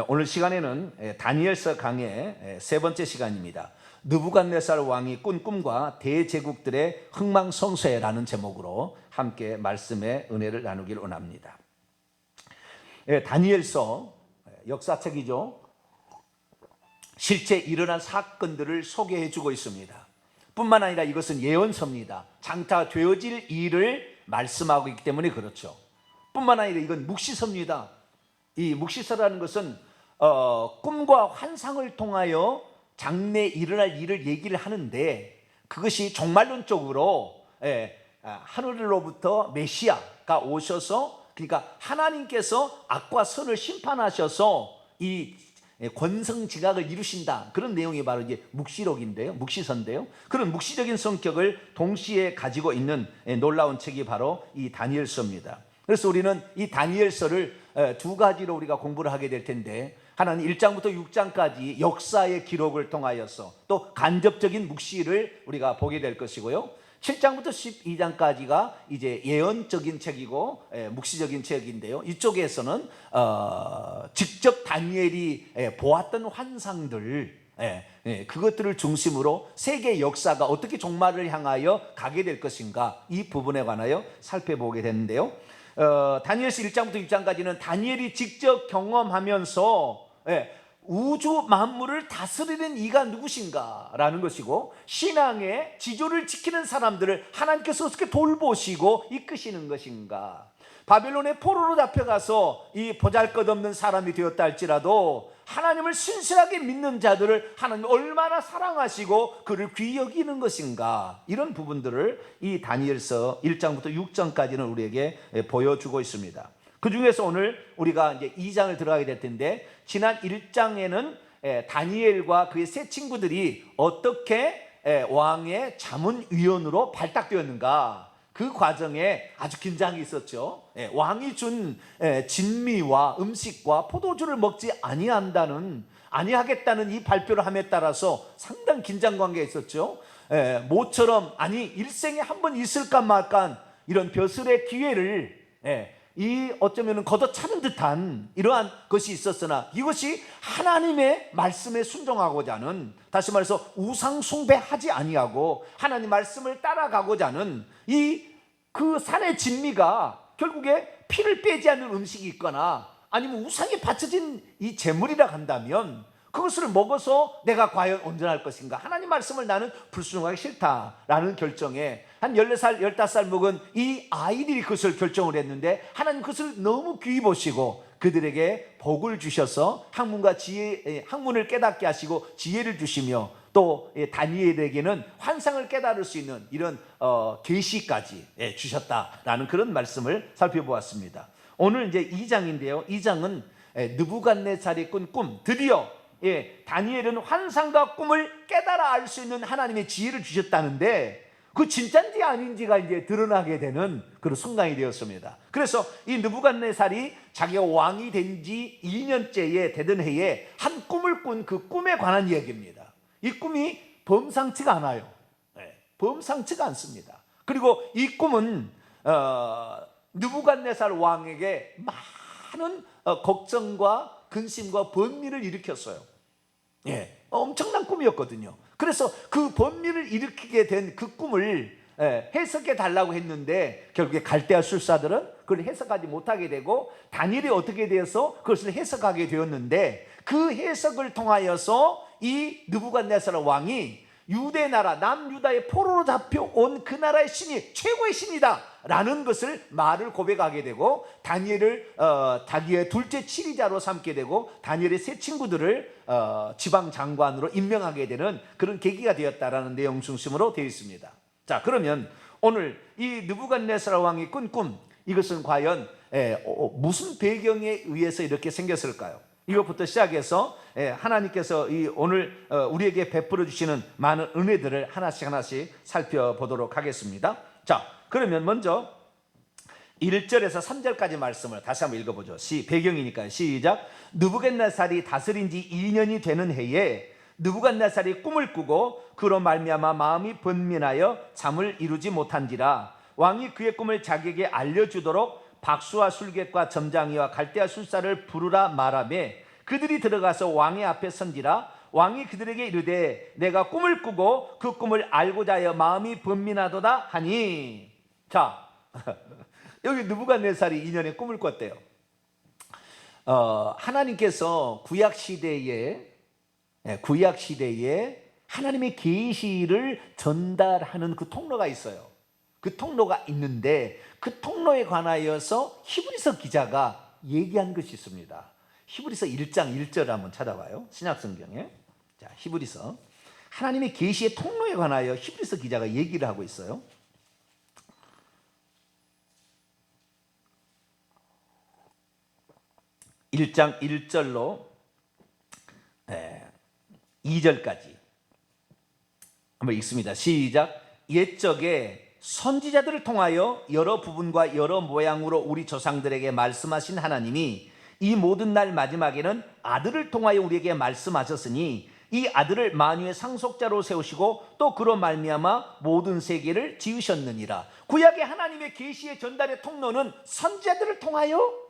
오늘 시간에는 다니엘서 강의 세 번째 시간입니다. 느부갓네살 왕이 꾼 꿈과 대제국들의 흥망성쇠라는 제목으로 함께 말씀의 은혜를 나누기를 원합니다. 다니엘서 역사책이죠. 실제 일어난 사건들을 소개해 주고 있습니다. 뿐만 아니라 이것은 예언서입니다. 장차 되어질 일을 말씀하고 있기 때문에 그렇죠. 뿐만 아니라 이건 묵시서입니다. 이 묵시서라는 것은 꿈과 환상을 통하여 장래에 일어날 일을 얘기를 하는데, 그것이 종말론적으로 하늘로부터 메시아가 오셔서, 그러니까 하나님께서 악과 선을 심판하셔서 이 권성징악을 이루신다, 그런 내용이 바로 이제 묵시록인데요, 묵시서인데요, 그런 묵시적인 성격을 동시에 가지고 있는 놀라운 책이 바로 이 다니엘서입니다. 그래서 우리는 이 다니엘서를 두 가지로 우리가 공부를 하게 될 텐데, 하나는 1장부터 6장까지 역사의 기록을 통하여서 또 간접적인 묵시를 우리가 보게 될 것이고요, 7장부터 12장까지가 이제 예언적인 책이고 묵시적인 책인데요, 이쪽에서는 직접 다니엘이 보았던 환상들, 그것들을 중심으로 세계 역사가 어떻게 종말을 향하여 가게 될 것인가, 이 부분에 관하여 살펴보게 되는데요, 다니엘서 1장부터 6장까지는 다니엘이 직접 경험하면서 우주 만물을 다스리는 이가 누구신가 라는 것이고, 신앙의 지조를 지키는 사람들을 하나님께서 어떻게 돌보시고 이끄시는 것인가, 바벨론의 포로로 잡혀가서 이 보잘것없는 사람이 되었다 할지라도 하나님을 신실하게 믿는 자들을 하나님 얼마나 사랑하시고 그를 귀히 여기는 것인가, 이런 부분들을 이 다니엘서 1장부터 6장까지는 우리에게 보여주고 있습니다. 그 중에서 오늘 우리가 이제 2장을 들어가게 될 텐데, 지난 1장에는 다니엘과 그의 세 친구들이 어떻게 왕의 자문위원으로 발탁되었는가, 그 과정에 아주 긴장이 있었죠. 왕이 준 진미와 음식과 포도주를 먹지 아니하겠다는 이 발표를 함에 따라서 상당히 긴장 관계가 있었죠. 모처럼, 아니 일생에 한 번 있을까 말까 이런 벼슬의 기회를 어쩌면 걷어차는 듯한 이러한 것이 있었으나, 이것이 하나님의 말씀에 순종하고자 하는, 다시 말해서 우상 숭배하지 아니하고 하나님 말씀을 따라가고자 하는 그 산의 진미가 결국에 피를 빼지 않는 음식이 있거나 아니면 우상에 바쳐진 이 제물이라 한다면, 그것을 먹어서 내가 과연 온전할 것인가, 하나님 말씀을 나는 불순종하기 싫다라는 결정에 한 14살 15살 먹은 이 아이들이 그것을 결정을 했는데, 하나님 그것을 너무 귀히 보시고 그들에게 복을 주셔서 학문을 깨닫게 하시고 지혜를 주시며, 또 다니엘에게는 환상을 깨달을 수 있는 이런 계시까지 주셨다라는 그런 말씀을 살펴보았습니다. 오늘 이제 2장인데요, 2장은 느부갓네살이 꾼 꿈, 드디어 다니엘은 환상과 꿈을 깨달아 알 수 있는 하나님의 지혜를 주셨다는데, 그 진짜인지 아닌지가 이제 드러나게 되는 그런 순간이 되었습니다. 그래서 이 느부갓네살이 자기가 왕이 된 지 2년째에 되던 해에 한 꿈을 꾼 그 꿈에 관한 이야기입니다. 이 꿈이 범상치가 않아요. 범상치가 않습니다. 그리고 이 꿈은 느부갓네살 왕에게 많은 걱정과 근심과 번민을 일으켰어요. 엄청난 꿈이었거든요. 그래서 그 번민을 일으키게 된 그 꿈을 해석해 달라고 했는데, 결국에 갈대아 술사들은 그걸 해석하지 못하게 되고, 다니엘이 어떻게 되어서 그것을 해석하게 되었는데, 그 해석을 통하여서 이 느부갓네살 왕이 유대 나라 남유다의 포로로 잡혀온 그 나라의 신이 최고의 신이다 라는 것을 말을 고백하게 되고, 다니엘을 자기의 둘째 치리자로 삼게 되고, 다니엘의 세 친구들을 지방 장관으로 임명하게 되는 그런 계기가 되었다라는 내용 중심으로 되어 있습니다. 자, 그러면 오늘 이 느부갓네살 왕이 꾼 꿈, 이것은 과연 무슨 배경에 의해서 이렇게 생겼을까요? 이것부터 시작해서 하나님께서 오늘 우리에게 베풀어 주시는 많은 은혜들을 하나씩 살펴보도록 하겠습니다. 자, 그러면 먼저 1절에서 3절까지 말씀을 다시 한번 읽어보죠. 배경이니까요. 시작. 느부갓네살이 다스린 지 2년이 되는 해에 느부갓네살이 꿈을 꾸고 그로 말미암아 마음이 번민하여 잠을 이루지 못한지라, 왕이 그의 꿈을 자기에게 알려주도록 박수와 술객과 점장이와 갈대아 술사를 부르라 말하며, 그들이 들어가서 왕의 앞에 선지라. 왕이 그들에게 이르되 내가 꿈을 꾸고 그 꿈을 알고자 하여 마음이 번민하도다 하니. 자, 여기 느부갓네살이 2년에 꿈을 꿨대요. 하나님께서 구약 시대에 하나님의 계시를 전달하는 그 통로가 있어요. 그 통로가 있는데 그 통로에 관하여서 히브리서 기자가 얘기한 것이 있습니다. 히브리서 1장 1절 한번 찾아봐요. 신약성경에. 자, 히브리서. 하나님의 계시의 통로에 관하여 히브리서 기자가 얘기를 하고 있어요. 1장 1절로 2절까지 한번 읽습니다. 시작. 옛적에 선지자들을 통하여 여러 부분과 여러 모양으로 우리 조상들에게 말씀하신 하나님이 이 모든 날 마지막에는 아들을 통하여 우리에게 말씀하셨으니 이 아들을 만유의 상속자로 세우시고 또 그로 말미암아 모든 세계를 지으셨느니라. 구약의 하나님의 계시의 전달의 통로는 선지자들을 통하여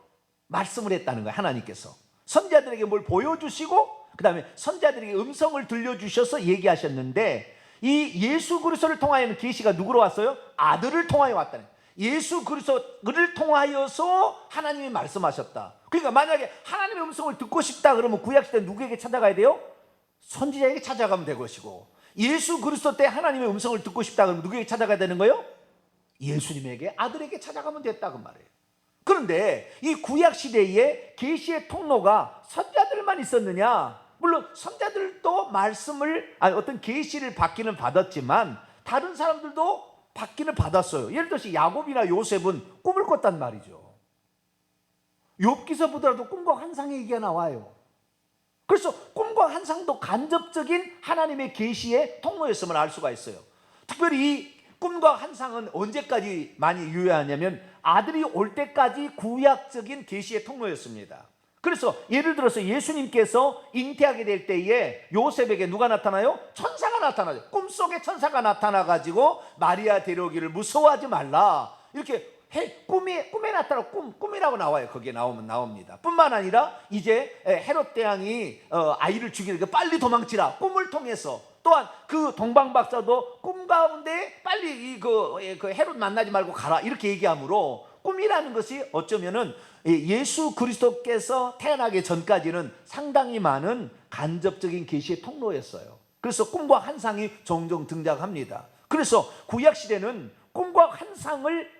말씀을 했다는 거예요. 하나님께서 선지자들에게 뭘 보여주시고 그 다음에 선지자들에게 음성을 들려주셔서 얘기하셨는데, 이 예수 그리스도를 통하여는 계시가 누구로 왔어요? 아들을 통하여 왔다는 거예요. 예수 그리스도를 통하여서 하나님이 말씀하셨다. 그러니까 만약에 하나님의 음성을 듣고 싶다 그러면 구약시대 누구에게 찾아가야 돼요? 선지자에게 찾아가면 될 것이고, 예수 그리스도 때 하나님의 음성을 듣고 싶다 그러면 누구에게 찾아가야 되는 거예요? 예수님에게, 아들에게 찾아가면 됐다 그 말이에요. 그런데 이 구약시대에 계시의 통로가 선지자들만 있었느냐? 물론 선지자들도 말씀을, 어떤 계시를 받기는 받았지만 다른 사람들도 받기는 받았어요. 예를 들어서 야곱이나 요셉은 꿈을 꿨단 말이죠. 욥기서 보더라도 꿈과 환상의 얘기가 나와요. 그래서 꿈과 환상도 간접적인 하나님의 계시의 통로였음을 알 수가 있어요. 특별히 이 꿈과 환상은 언제까지 많이 유효하냐면 아들이 올 때까지 구약적인 계시의 통로였습니다. 그래서 예를 들어서 예수님께서 잉태하게 될 때에 요셉에게 누가 나타나요? 천사가 나타나죠. 꿈속에 천사가 나타나가지고 마리아 데려오기를 무서워하지 말라, 이렇게 꿈에 나타나 꿈이라고 나와요. 거기에 나옵니다. 뿐만 아니라 이제 헤롯 대왕이 아이를 죽이니까 빨리 도망치라, 꿈을 통해서. 또한 그 동방 박사도 꿈 가운데 빨리 그 헤롯 만나지 말고 가라, 이렇게 얘기하므로 꿈이라는 것이 어쩌면은 예수 그리스도께서 태어나기 전까지는 상당히 많은 간접적인 계시의 통로였어요. 그래서 꿈과 환상이 종종 등장합니다. 그래서 구약 시대는 꿈과 환상을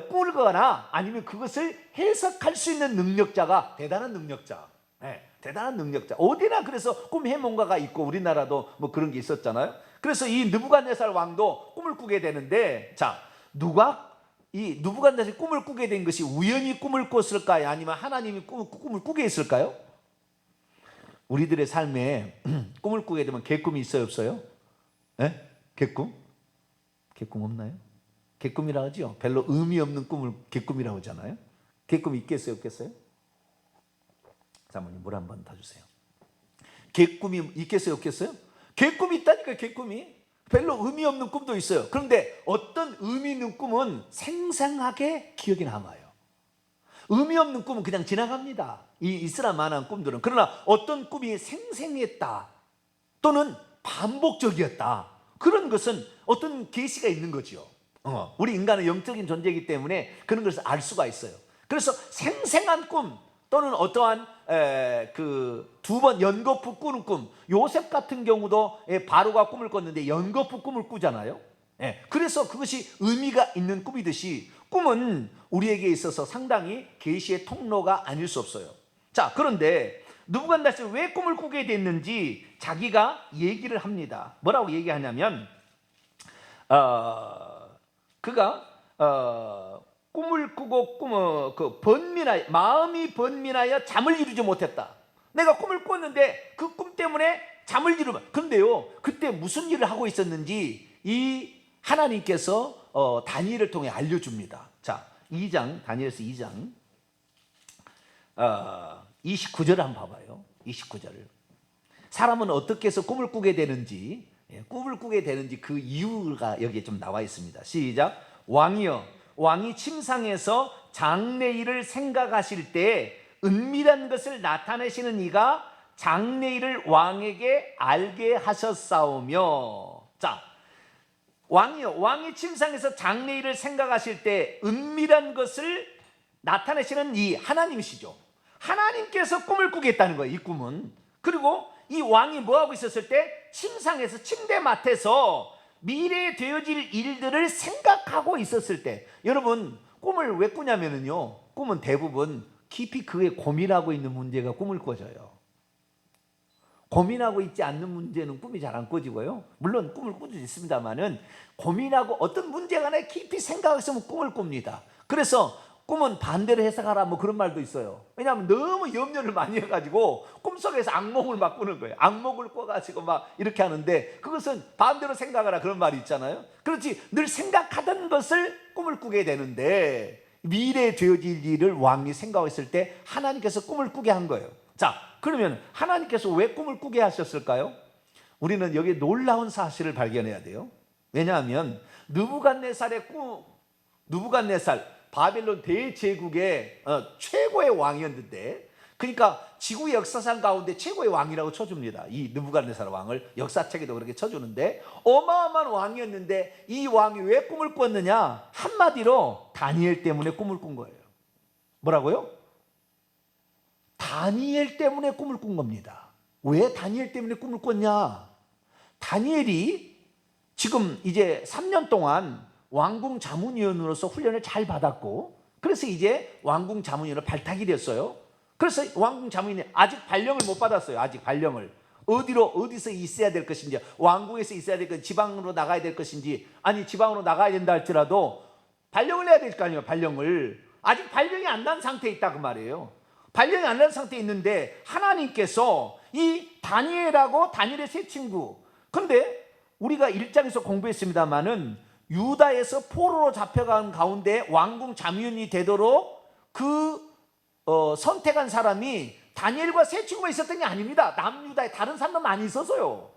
꾸거나 아니면 그것을 해석할 수 있는 능력자가 대단한 능력자, 대단한 능력자. 어디나 그래서 꿈 해몽가가 있고, 우리나라도 뭐 그런 게 있었잖아요. 그래서 이 느부갓네살 왕도 꿈을 꾸게 되는데, 자, 이 느부갓네살이 꿈을 꾸게 된 것이 우연히 꿈을 꿨을까요? 아니면 하나님이 꿈을 꾸게 했을까요? 우리들의 삶에 꿈을 꾸게 되면 개꿈이 있어요, 없어요? 개꿈? 개꿈 없나요? 개꿈이라고 하죠. 별로 의미 없는 꿈을 개꿈이라고 하잖아요. 개꿈이 있겠어요, 없겠어요? 사모님 물 한 번 더 주세요. 개꿈이 있겠어요, 없겠어요? 개꿈이 있다니까. 개꿈이 별로 의미 없는 꿈도 있어요. 그런데 어떤 의미 있는 꿈은 생생하게 기억에 남아요. 의미 없는 꿈은 그냥 지나갑니다, 이 이슬람만한 꿈들은. 그러나 어떤 꿈이 생생했다 또는 반복적이었다, 그런 것은 어떤 계시가 있는 거죠. 우리 인간은 영적인 존재이기 때문에 그런 것을 알 수가 있어요. 그래서 생생한 꿈 또는 어떠한 그 두 번 연거푸 꾸는 꿈, 요셉 같은 경우도 바로가 꿈을 꿨는데 연거푸 꿈을 꾸잖아요. 그래서 그것이 의미가 있는 꿈이듯이 꿈은 우리에게 있어서 상당히 계시의 통로가 아닐 수 없어요. 자, 그런데 느부갓네살이 왜 꿈을 꾸게 됐는지 자기가 얘기를 합니다. 뭐라고 얘기하냐면 그가 꿈을 꾸고 마음이 번민하여 잠을 이루지 못했다. 내가 꿈을 꿨는데 그 꿈 때문에 잠을 이루면. 그런데요, 그때 무슨 일을 하고 있었는지 이 하나님께서 다니엘을 통해 알려줍니다. 자, 2장, 다니엘서 2장 29절을 한번 봐봐요. 29절을. 사람은 어떻게 해서 꿈을 꾸게 되는지, 그 이유가 여기에 좀 나와 있습니다. 시작. 왕이여, 왕이 침상에서 장래일을 생각하실 때 은밀한 것을 나타내시는 이가 장래일을 왕에게 알게 하셨사오며. 자, 왕이요, 왕이 침상에서 장래일을 생각하실 때 은밀한 것을 나타내시는 이 하나님이시죠. 하나님께서 꿈을 꾸겠다는 거예요, 이 꿈은. 그리고 이 왕이 뭐하고 있었을 때? 침상에서, 침대맡에서 미래에 되어질 일들을 생각하고 있었을 때. 여러분, 꿈을 왜 꾸냐면요, 꿈은 대부분 깊이 그에 고민하고 있는 문제가 꿈을 꿔줘요. 고민하고 있지 않는 문제는 꿈이 잘 안 꿔지고요, 물론 꿈을 꿀 수 있습니다만은 고민하고 어떤 문제가 내 깊이 생각했으면 꿈을 꿉니다. 그래서 꿈은 반대로 해석하라 뭐 그런 말도 있어요. 왜냐하면 너무 염려를 많이 해가지고 꿈속에서 악몽을 막 꾸는 거예요. 악몽을 꿔가지고 막 이렇게 하는데, 그것은 반대로 생각하라 그런 말이 있잖아요. 그렇지, 늘 생각하던 것을 꿈을 꾸게 되는데, 미래에 되어질 일을 왕이 생각했을 때 하나님께서 꿈을 꾸게 한 거예요. 자, 그러면 하나님께서 왜 꿈을 꾸게 하셨을까요? 우리는 여기에 놀라운 사실을 발견해야 돼요. 왜냐하면 느부갓네살 바벨론 대제국의 최고의 왕이었는데, 그러니까 지구 역사상 가운데 최고의 왕이라고 쳐줍니다. 이 느부갓네살 왕을 역사책에도 그렇게 쳐주는데, 어마어마한 왕이었는데 이 왕이 왜 꿈을 꿨느냐? 한마디로 다니엘 때문에 꿈을 꾼 거예요. 뭐라고요? 다니엘 때문에 꿈을 꾼 겁니다. 왜 다니엘 때문에 꿈을 꿨냐? 다니엘이 지금 이제 3년 동안 왕궁 자문위원으로서 훈련을 잘 받았고, 그래서 이제 왕궁 자문위원으로 발탁이 됐어요. 그래서 왕궁 자문위원이 아직 발령을 못 받았어요. 아직 발령을. 어디서 있어야 될 것인지, 왕궁에서 있어야 될 것인지, 지방으로 나가야 될 것인지, 아니 지방으로 나가야 된다 할지라도 발령을 내야 될 거 아니에요. 발령을. 아직 발령이 안 난 상태에 있다 그 말이에요. 발령이 안 난 상태에 있는데 하나님께서 이 다니엘하고 다니엘의 세 친구, 근데 우리가 1장에서 공부했습니다마는 유다에서 포로로 잡혀간 가운데 왕궁 자문이 되도록 선택한 사람이 다니엘과 세 친구가 있었던 게 아닙니다. 남유다에 다른 사람도 많이 있어서요.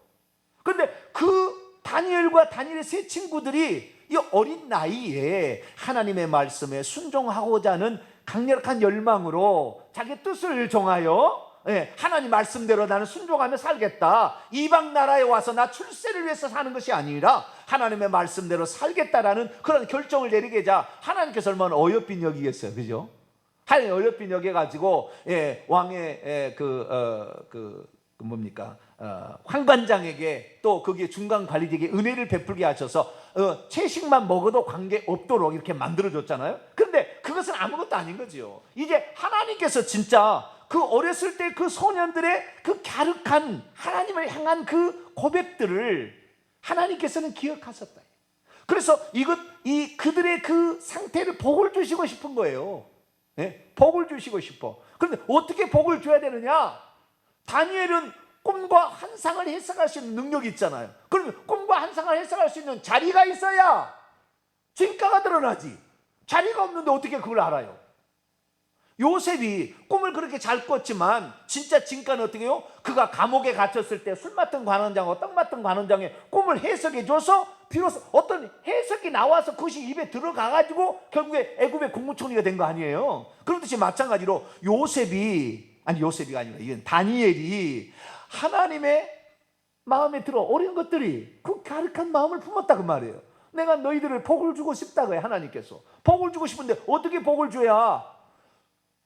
그런데 그 다니엘과 다니엘의 세 친구들이 이 어린 나이에 하나님의 말씀에 순종하고자 하는 강력한 열망으로 자기 뜻을 정하여, 하나님 말씀대로 나는 순종하며 살겠다, 이방 나라에 와서 나 출세를 위해서 사는 것이 아니라 하나님의 말씀대로 살겠다라는 그런 결정을 내리게자 하나님께서 얼마나 어여삐 여기겠어요. 그죠? 하나님 어여삐 여겨가지고 왕의 환관장에게 또 거기에 중간 관리직에게 은혜를 베풀게 하셔서 채식만 먹어도 관계 없도록 이렇게 만들어줬잖아요. 그런데 그것은 아무것도 아닌 거죠. 이제 하나님께서 진짜 그 어렸을 때 그 소년들의 그 갸륵한 하나님을 향한 그 고백들을 하나님께서는 기억하셨다. 그래서 그들의 그 상태를 복을 주시고 싶은 거예요. 복을 주시고 싶어. 그런데 어떻게 복을 줘야 되느냐? 다니엘은 꿈과 환상을 해석할 수 있는 능력이 있잖아요. 그러면 꿈과 환상을 해석할 수 있는 자리가 있어야 진가가 드러나지. 자리가 없는데 어떻게 그걸 알아요? 요셉이 꿈을 그렇게 잘 꿨지만 진짜 진가는 어떻게 해요? 그가 감옥에 갇혔을 때 술 맡은 관원장과 떡 맡은 관원장의 꿈을 해석해 줘서 비로소 어떤 해석이 나와서 그것이 입에 들어가가지고 결국에 애굽의 국무총리가 된 거 아니에요? 그렇듯이 마찬가지로 요셉이가 아니라 이건 다니엘이 하나님의 마음에 들어 어린 것들이 그 갸륵한 마음을 품었다 그 말이에요. 내가 너희들을 복을 주고 싶다 그래. 하나님께서 복을 주고 싶은데 어떻게 복을 줘야?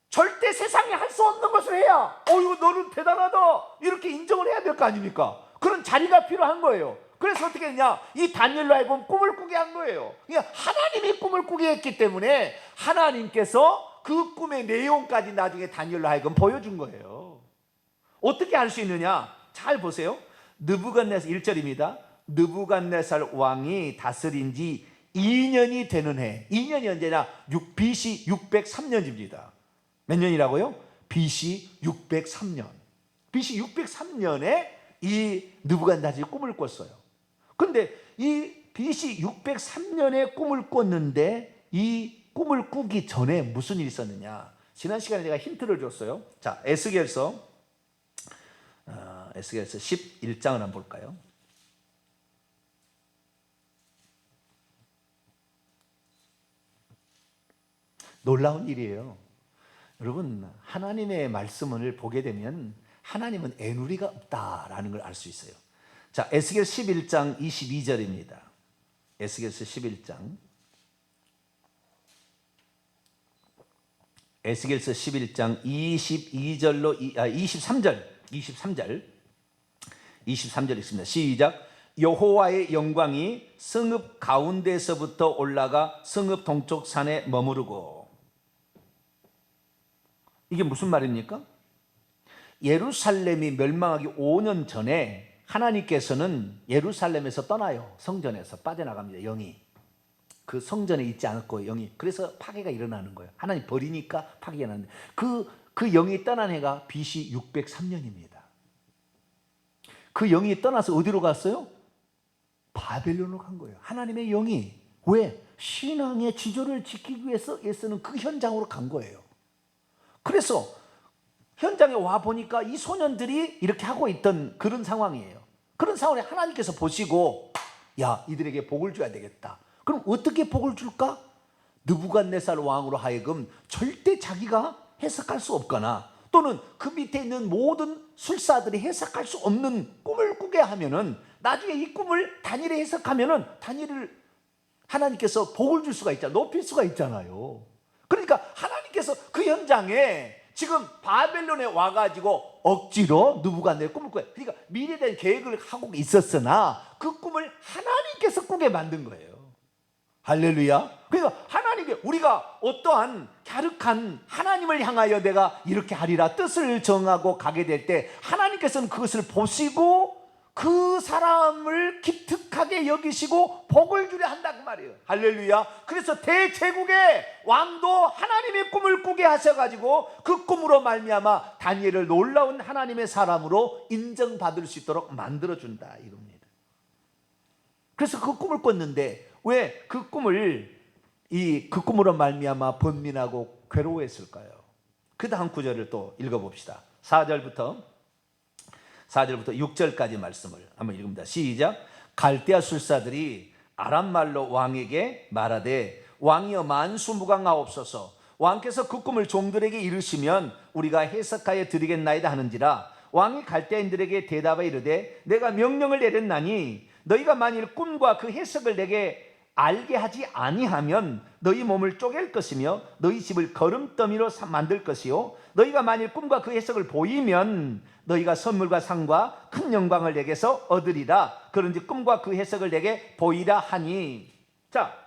절대 세상에 할 수 없는 것을 해야 어이구 너는 대단하다 이렇게 인정을 해야 될 거 아닙니까? 그런 자리가 필요한 거예요. 그래서 어떻게 했냐? 이 다니엘로 하여금 꿈을 꾸게 한 거예요. 그러니까 하나님이 꿈을 꾸게 했기 때문에 하나님께서 그 꿈의 내용까지 나중에 다니엘로 하여금 보여준 거예요. 어떻게 알 수 있느냐? 잘 보세요. 느부갓네살 1절입니다. 느부갓네살 왕이 다스린 지 2년이 되는 해. 2년이 언제냐? BC 603년입니다. 몇 년이라고요? BC 603년. BC 603년에 이 느부갓네살이 꿈을 꿨어요. 그런데 이 BC 603년에 꿈을 꿨는데 이 꿈을 꾸기 전에 무슨 일이 있었느냐? 지난 시간에 제가 힌트를 줬어요. 자, 에스겔서 11장을 한번 볼까요? 놀라운 일이에요. 여러분, 하나님의 말씀을 보게 되면 하나님은 애누리가 없다라는 걸 알 수 있어요. 자, 에스겔 11장 22절입니다. 에스겔서 11장. 에스겔서 11장 23절 있습니다. 시작. 여호와의 영광이 성읍 가운데서부터 올라가 성읍 동쪽 산에 머무르고. 이게 무슨 말입니까? 예루살렘이 멸망하기 5년 전에 하나님께서는 예루살렘에서 떠나요. 성전에서 빠져나갑니다. 영이. 그 성전에 있지 않았고 영이. 그래서 파괴가 일어나는 거예요. 하나님 버리니까 파괴가 나는데 그 영이 떠난 해가 BC 603년입니다. 그 영이 떠나서 어디로 갔어요? 바벨론으로 간 거예요. 하나님의 영이. 왜? 신앙의 지조를 지키기 위해서는 그 현장으로 간 거예요. 그래서 현장에 와 보니까 이 소년들이 이렇게 하고 있던 그런 상황이에요. 그런 상황에 하나님께서 보시고, 야, 이들에게 복을 줘야 되겠다. 그럼 어떻게 복을 줄까? 느부갓네살 왕으로 하여금 절대 자기가 해석할 수 없거나 또는 그 밑에 있는 모든 술사들이 해석할 수 없는 꿈을 꾸게 하면은 나중에 이 꿈을 다니엘이 해석하면은 다니엘을 하나님께서 복을 줄 수가 있잖아요. 높일 수가 있잖아요. 그러니까 하나님께서 그 현장에 지금 바벨론에 와가지고 억지로 느부갓네살 꿈을 꿔요. 그러니까 미래에 대한 계획을 하고 있었으나 그 꿈을 하나님께서 꾸게 만든 거예요. 할렐루야. 그러니까 하나님께 우리가 어떠한 갸륵한 하나님을 향하여 내가 이렇게 하리라 뜻을 정하고 가게 될 때 하나님께서는 그것을 보시고 그 사람을 기특하게 여기시고 복을 주려 한다 그 말이에요. 할렐루야. 그래서 대제국의 왕도 하나님의 꿈을 꾸게 하셔가지고 그 꿈으로 말미암아 다니엘을 놀라운 하나님의 사람으로 인정받을 수 있도록 만들어준다 이겁니다. 그래서 그 꿈을 꿨는데 왜 그 꿈을 그 꿈으로 말미암아 번민하고 괴로워했을까요? 그 다음 구절을 또 읽어봅시다. 4절부터 6절까지 말씀을 한번 읽습니다. 시작. 갈대아 술사들이 아람 말로 왕에게 말하되 왕이여 만수무강하옵소서. 왕께서 그 꿈을 종들에게 이르시면 우리가 해석하여 드리겠나이다 하는지라. 왕이 갈대아인들에게 대답하여 이르되 내가 명령을 내렸나니 너희가 만일 꿈과 그 해석을 내게 알게 하지 아니하면 너희 몸을 쪼갤 것이며 너희 집을 거름더미로 만들 것이요 너희가 만일 꿈과 그 해석을 보이면 너희가 선물과 상과 큰 영광을 내게서 얻으리라. 그런지 꿈과 그 해석을 내게 보이라 하니. 자,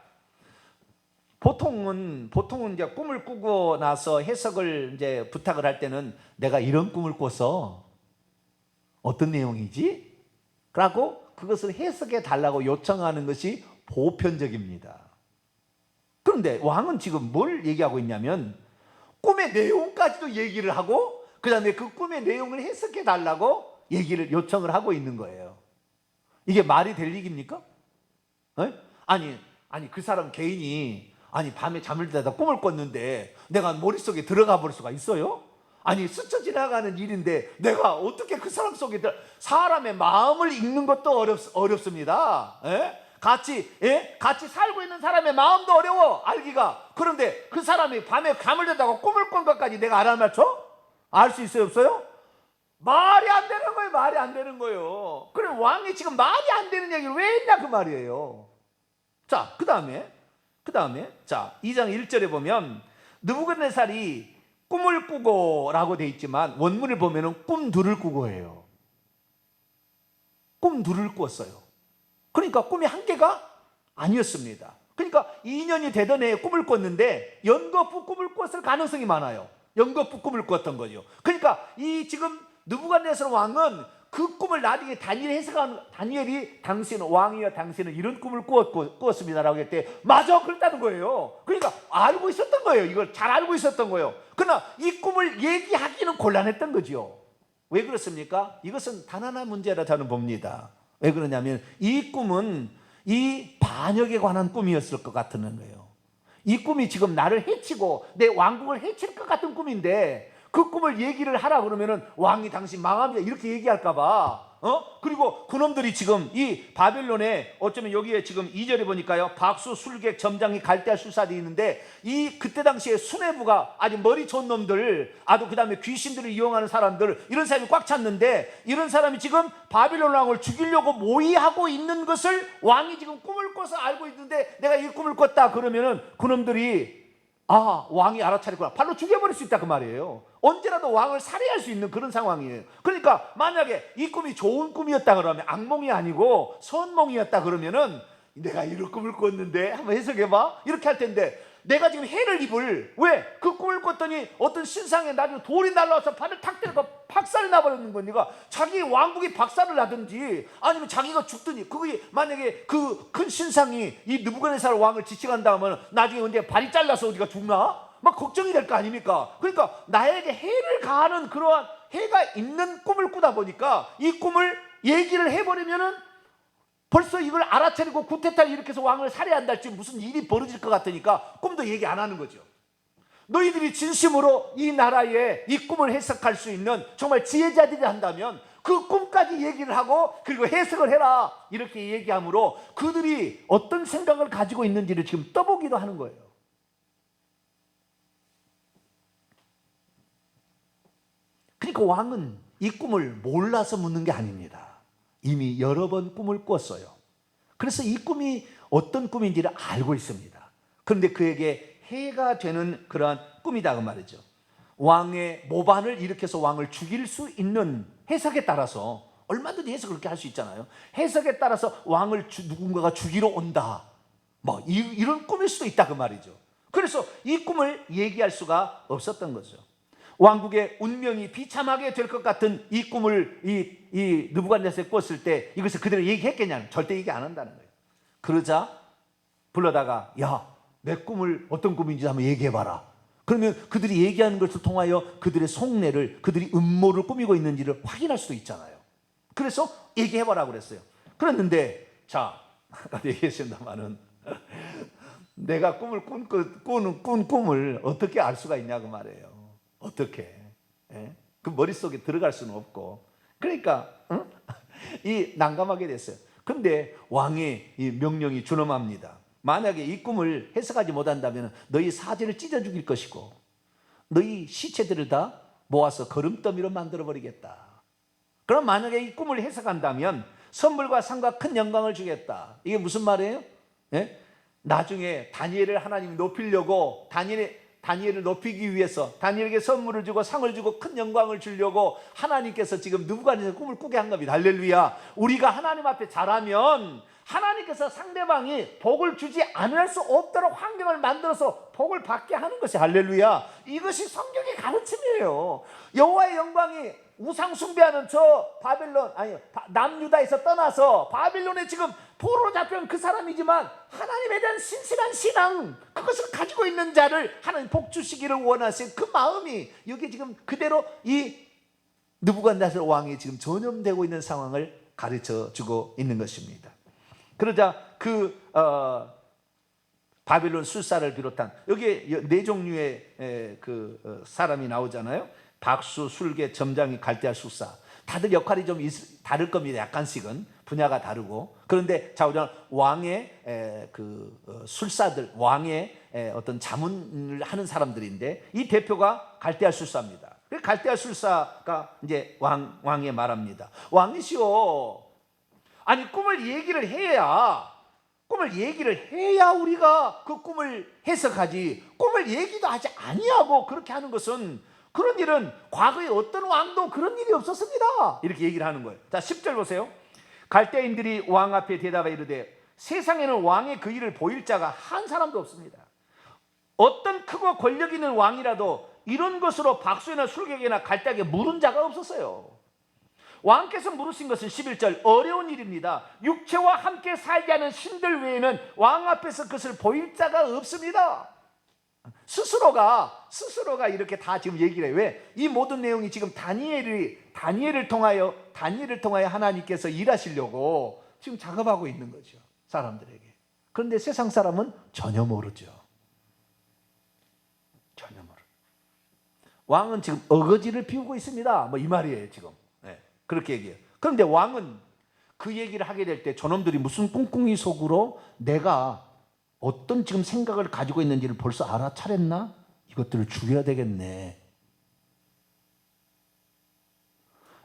보통은 이제 꿈을 꾸고 나서 해석을 이제 부탁을 할 때는 내가 이런 꿈을 꿨어. 어떤 내용이지? 라고 그것을 해석해 달라고 요청하는 것이 보편적입니다. 그런데 왕은 지금 뭘 얘기하고 있냐면 꿈의 내용까지도 얘기를 하고 그 다음에 그 꿈의 내용을 해석해 달라고 요청을 하고 있는 거예요. 이게 말이 될 얘기입니까? 아니 그 사람 개인이 밤에 잠을 자다 꿈을 꿨는데 내가 머릿속에 들어가 볼 수가 있어요? 스쳐 지나가는 일인데 내가 어떻게 그 사람 속에 사람의 마음을 읽는 것도 어렵습니다. 같이 살고 있는 사람의 마음도 어려워 알기가. 그런데 그 사람이 밤에 잠을 자다가 꿈을 꾼 것까지 내가 알아맞혀? 알 수 있어요 없어요? 말이 안 되는 거예요. 말이 안 되는 거예요. 그럼 왕이 지금 말이 안 되는 얘기를 왜 했냐 그 말이에요. 자, 그 다음에 자 2장 1절에 보면 느부갓네살이 꿈을 꾸고 라고 되어 있지만 원문을 보면 꿈들을 꾸고 해요. 꿈들을 꿨어요. 그러니까 꿈이 한 개가 아니었습니다. 그러니까 2년이 되던 해에 꿈을 꿨는데 연거푸 꿈을 꿨을 가능성이 많아요. 연거푸 꿈을 꿨던 거죠. 그러니까 이 지금 느부갓네살 왕은 그 꿈을 나중에 다니엘이 당신은 왕이여 당신은 이런 꿈을 꾸었습니다라고 했을 때 맞아 그랬다는 거예요. 그러니까 알고 있었던 거예요. 이걸 잘 알고 있었던 거예요. 그러나 이 꿈을 얘기하기는 곤란했던 거죠. 왜 그렇습니까? 이것은 단 하나 문제라 저는 봅니다. 왜 그러냐면 이 꿈은 이 반역에 관한 꿈이었을 것 같은 거예요. 이 꿈이 지금 나를 해치고 내 왕국을 해칠 것 같은 꿈인데 그 꿈을 얘기를 하라 그러면은 왕이 당신 망합니다 이렇게 얘기할까 봐 그리고 그놈들이 지금 이 바벨론에 어쩌면 여기에 지금 2절에 보니까요, 박수, 술객, 점장이, 갈대아, 술사들이 있는데, 이 그때 당시에 수뇌부가 아주 머리 좋은 놈들, 아주 그 다음에 귀신들을 이용하는 사람들, 이런 사람이 꽉 찼는데, 이런 사람이 지금 바벨론 왕을 죽이려고 모의하고 있는 것을 왕이 지금 꿈을 꿔서 알고 있는데, 내가 이 꿈을 꿨다 그러면은 그놈들이 왕이 알아차렸구나, 발로 죽여버릴 수 있다 그 말이에요. 언제라도 왕을 살해할 수 있는 그런 상황이에요. 그러니까 만약에 이 꿈이 좋은 꿈이었다 그러면, 악몽이 아니고 선몽이었다 그러면은, 내가 이런 꿈을 꿨는데 한번 해석해봐, 이렇게 할 텐데, 내가 지금 해를 입을, 왜? 그 꿈을 꿨더니 어떤 신상에 나중에 돌이 날라와서 발을 탁 때려서 박살이 나버리는 거니까, 자기 왕국이 박살을 나든지 아니면 자기가 죽든지, 그게 만약에 그 큰 신상이 이 느부갓네살 왕을 지칭한다 하면 나중에 언제 발이 잘라서 어디가 죽나? 막 걱정이 될 거 아닙니까? 그러니까 나에게 해를 가하는 그러한 해가 있는 꿈을 꾸다 보니까, 이 꿈을 얘기를 해버리면은 벌써 이걸 알아차리고 구테타를 일으켜서 왕을 살해한다 할지 무슨 일이 벌어질 것 같으니까 꿈도 얘기 안 하는 거죠. 너희들이 진심으로 이 나라에 이 꿈을 해석할 수 있는 정말 지혜자들이 한다면 그 꿈까지 얘기를 하고, 그리고 해석을 해라, 이렇게 얘기하므로 그들이 어떤 생각을 가지고 있는지를 지금 떠보기도 하는 거예요. 그러니까 왕은 이 꿈을 몰라서 묻는 게 아닙니다. 이미 여러 번 꿈을 꿨어요. 그래서 이 꿈이 어떤 꿈인지를 알고 있습니다. 그런데 그에게 해가 되는 그러한 꿈이다 그 말이죠. 왕의 모반을 일으켜서 왕을 죽일 수 있는 해석에 따라서, 얼마든지 해석을 그렇게 할 수 있잖아요. 해석에 따라서 왕을 누군가가 죽이러 온다, 뭐 이런 꿈일 수도 있다 그 말이죠. 그래서 이 꿈을 얘기할 수가 없었던 거죠. 왕국의 운명이 비참하게 될 것 같은 이 꿈을 이 느부갓네살이 꿨을 때 이것을 그대로 얘기했겠냐? 절대 얘기 안 한다는 거예요. 그러자 불러다가, 야, 내 꿈을 어떤 꿈인지 한번 얘기해봐라. 그러면 그들이 얘기하는 것을 통하여 그들의 속내를, 그들이 음모를 꾸미고 있는지를 확인할 수도 있잖아요. 그래서 얘기해봐라 그랬어요. 그랬는데, 자, 아까 얘기했습니다만은 내가 꿈을 꾼 꿈을 어떻게 알 수가 있냐고 말이에요. 어떻게? 그 머릿속에 들어갈 수는 없고, 그러니까 이 난감하게 됐어요. 근데 왕의 이 명령이 준엄합니다. 만약에 이 꿈을 해석하지 못한다면 너희 사제를 찢어 죽일 것이고, 너희 시체들을 다 모아서 거름더미로 만들어 버리겠다. 그럼 만약에 이 꿈을 해석한다면 선물과 상과 큰 영광을 주겠다. 이게 무슨 말이에요? 나중에 다니엘을 하나님이 높이려고, 다니엘을 높이기 위해서 다니엘에게 선물을 주고 상을 주고 큰 영광을 주려고 하나님께서 지금 느부갓네살 꿈을 꾸게 한 겁니다. 할렐루야. 우리가 하나님 앞에 잘하면 하나님께서 상대방이 복을 주지 않을 수 없도록 환경을 만들어서 복을 받게 하는 것이, 할렐루야, 이것이 성경의 가르침이에요. 여호와의 영광이 우상 숭배하는 저 바벨론, 남유다에서 떠나서 바벨론에 지금 포로로 잡혀온 그 사람이지만 하나님에 대한 신실한 신앙, 그것을 가지고 있는 자를 하나님 복 주시기를 원하신 그 마음이 여기 지금 그대로 이 느부갓네살 왕이 지금 전염되고 있는 상황을 가르쳐 주고 있는 것입니다. 그러자 바벨론 술사를 비롯한 여기에 네 종류의 사람이 나오잖아요. 박수, 술객, 점장이, 갈대아, 술사. 다들 역할이 좀 다를 겁니다. 약간씩은 분야가 다르고. 그런데 자, 우리는 왕의 술사들, 왕의 어떤 자문을 하는 사람들인데, 이 대표가 갈대아 술사입니다. 갈대아 술사가 이제 왕에 말합니다. 왕이시오, 아니 꿈을 얘기를 해야 우리가 그 꿈을 해석하지, 꿈을 얘기도 하지 아니하고 그렇게 하는 것은, 그런 일은 과거에 어떤 왕도 그런 일이 없었습니다. 이렇게 얘기를 하는 거예요. 자, 10절 보세요. 갈대인들이 왕 앞에 대답하여 이르되, 세상에는 왕의 그 일을 보일 자가 한 사람도 없습니다. 어떤 크고 권력 있는 왕이라도 이런 것으로 박수나 술객이나 갈대에게 물은 자가 없었어요. 왕께서 물으신 것은 11절, 어려운 일입니다. 육체와 함께 살지 않은 신들 외에는 왕 앞에서 그것을 보일 자가 없습니다. 스스로가 이렇게 다 지금 얘기를 해요. 왜? 이 모든 내용이 지금 다니엘을 통하여 하나님께서 일하시려고 지금 작업하고 있는 거죠, 사람들에게. 그런데 세상 사람은 전혀 모르죠. 전혀 모르죠. 왕은 지금 어거지를 피우고 있습니다, 뭐 이 말이에요 지금. 그렇게 얘기해요. 그런데 왕은 그 얘기를 하게 될 때 저놈들이 무슨 꿍꿍이 속으로 내가 어떤 지금 생각을 가지고 있는지를 벌써 알아차렸나? 이것들을 죽여야 되겠네.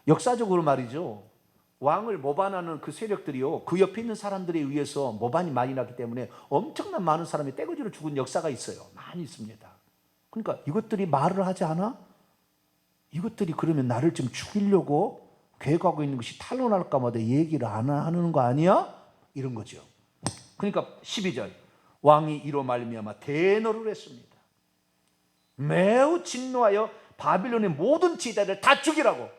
역사적으로 말이죠. 왕을 모반하는 그 세력들이요, 그 옆에 있는 사람들에 의해서 모반이 많이 났기 때문에 엄청난 많은 사람이 떼거지로 죽은 역사가 있어요. 많이 있습니다. 그러니까 이것들이 말을 하지 않아? 이것들이 그러면 나를 좀 죽이려고 계획하고 있는 것이 탄로날까 봐 얘기를 안 하는 거 아니야? 이런 거죠. 그러니까 12절, 왕이 이로 말미암아 대너를 했습니다. 매우 진노하여 바빌론의 모든 지휘자를 다 죽이라고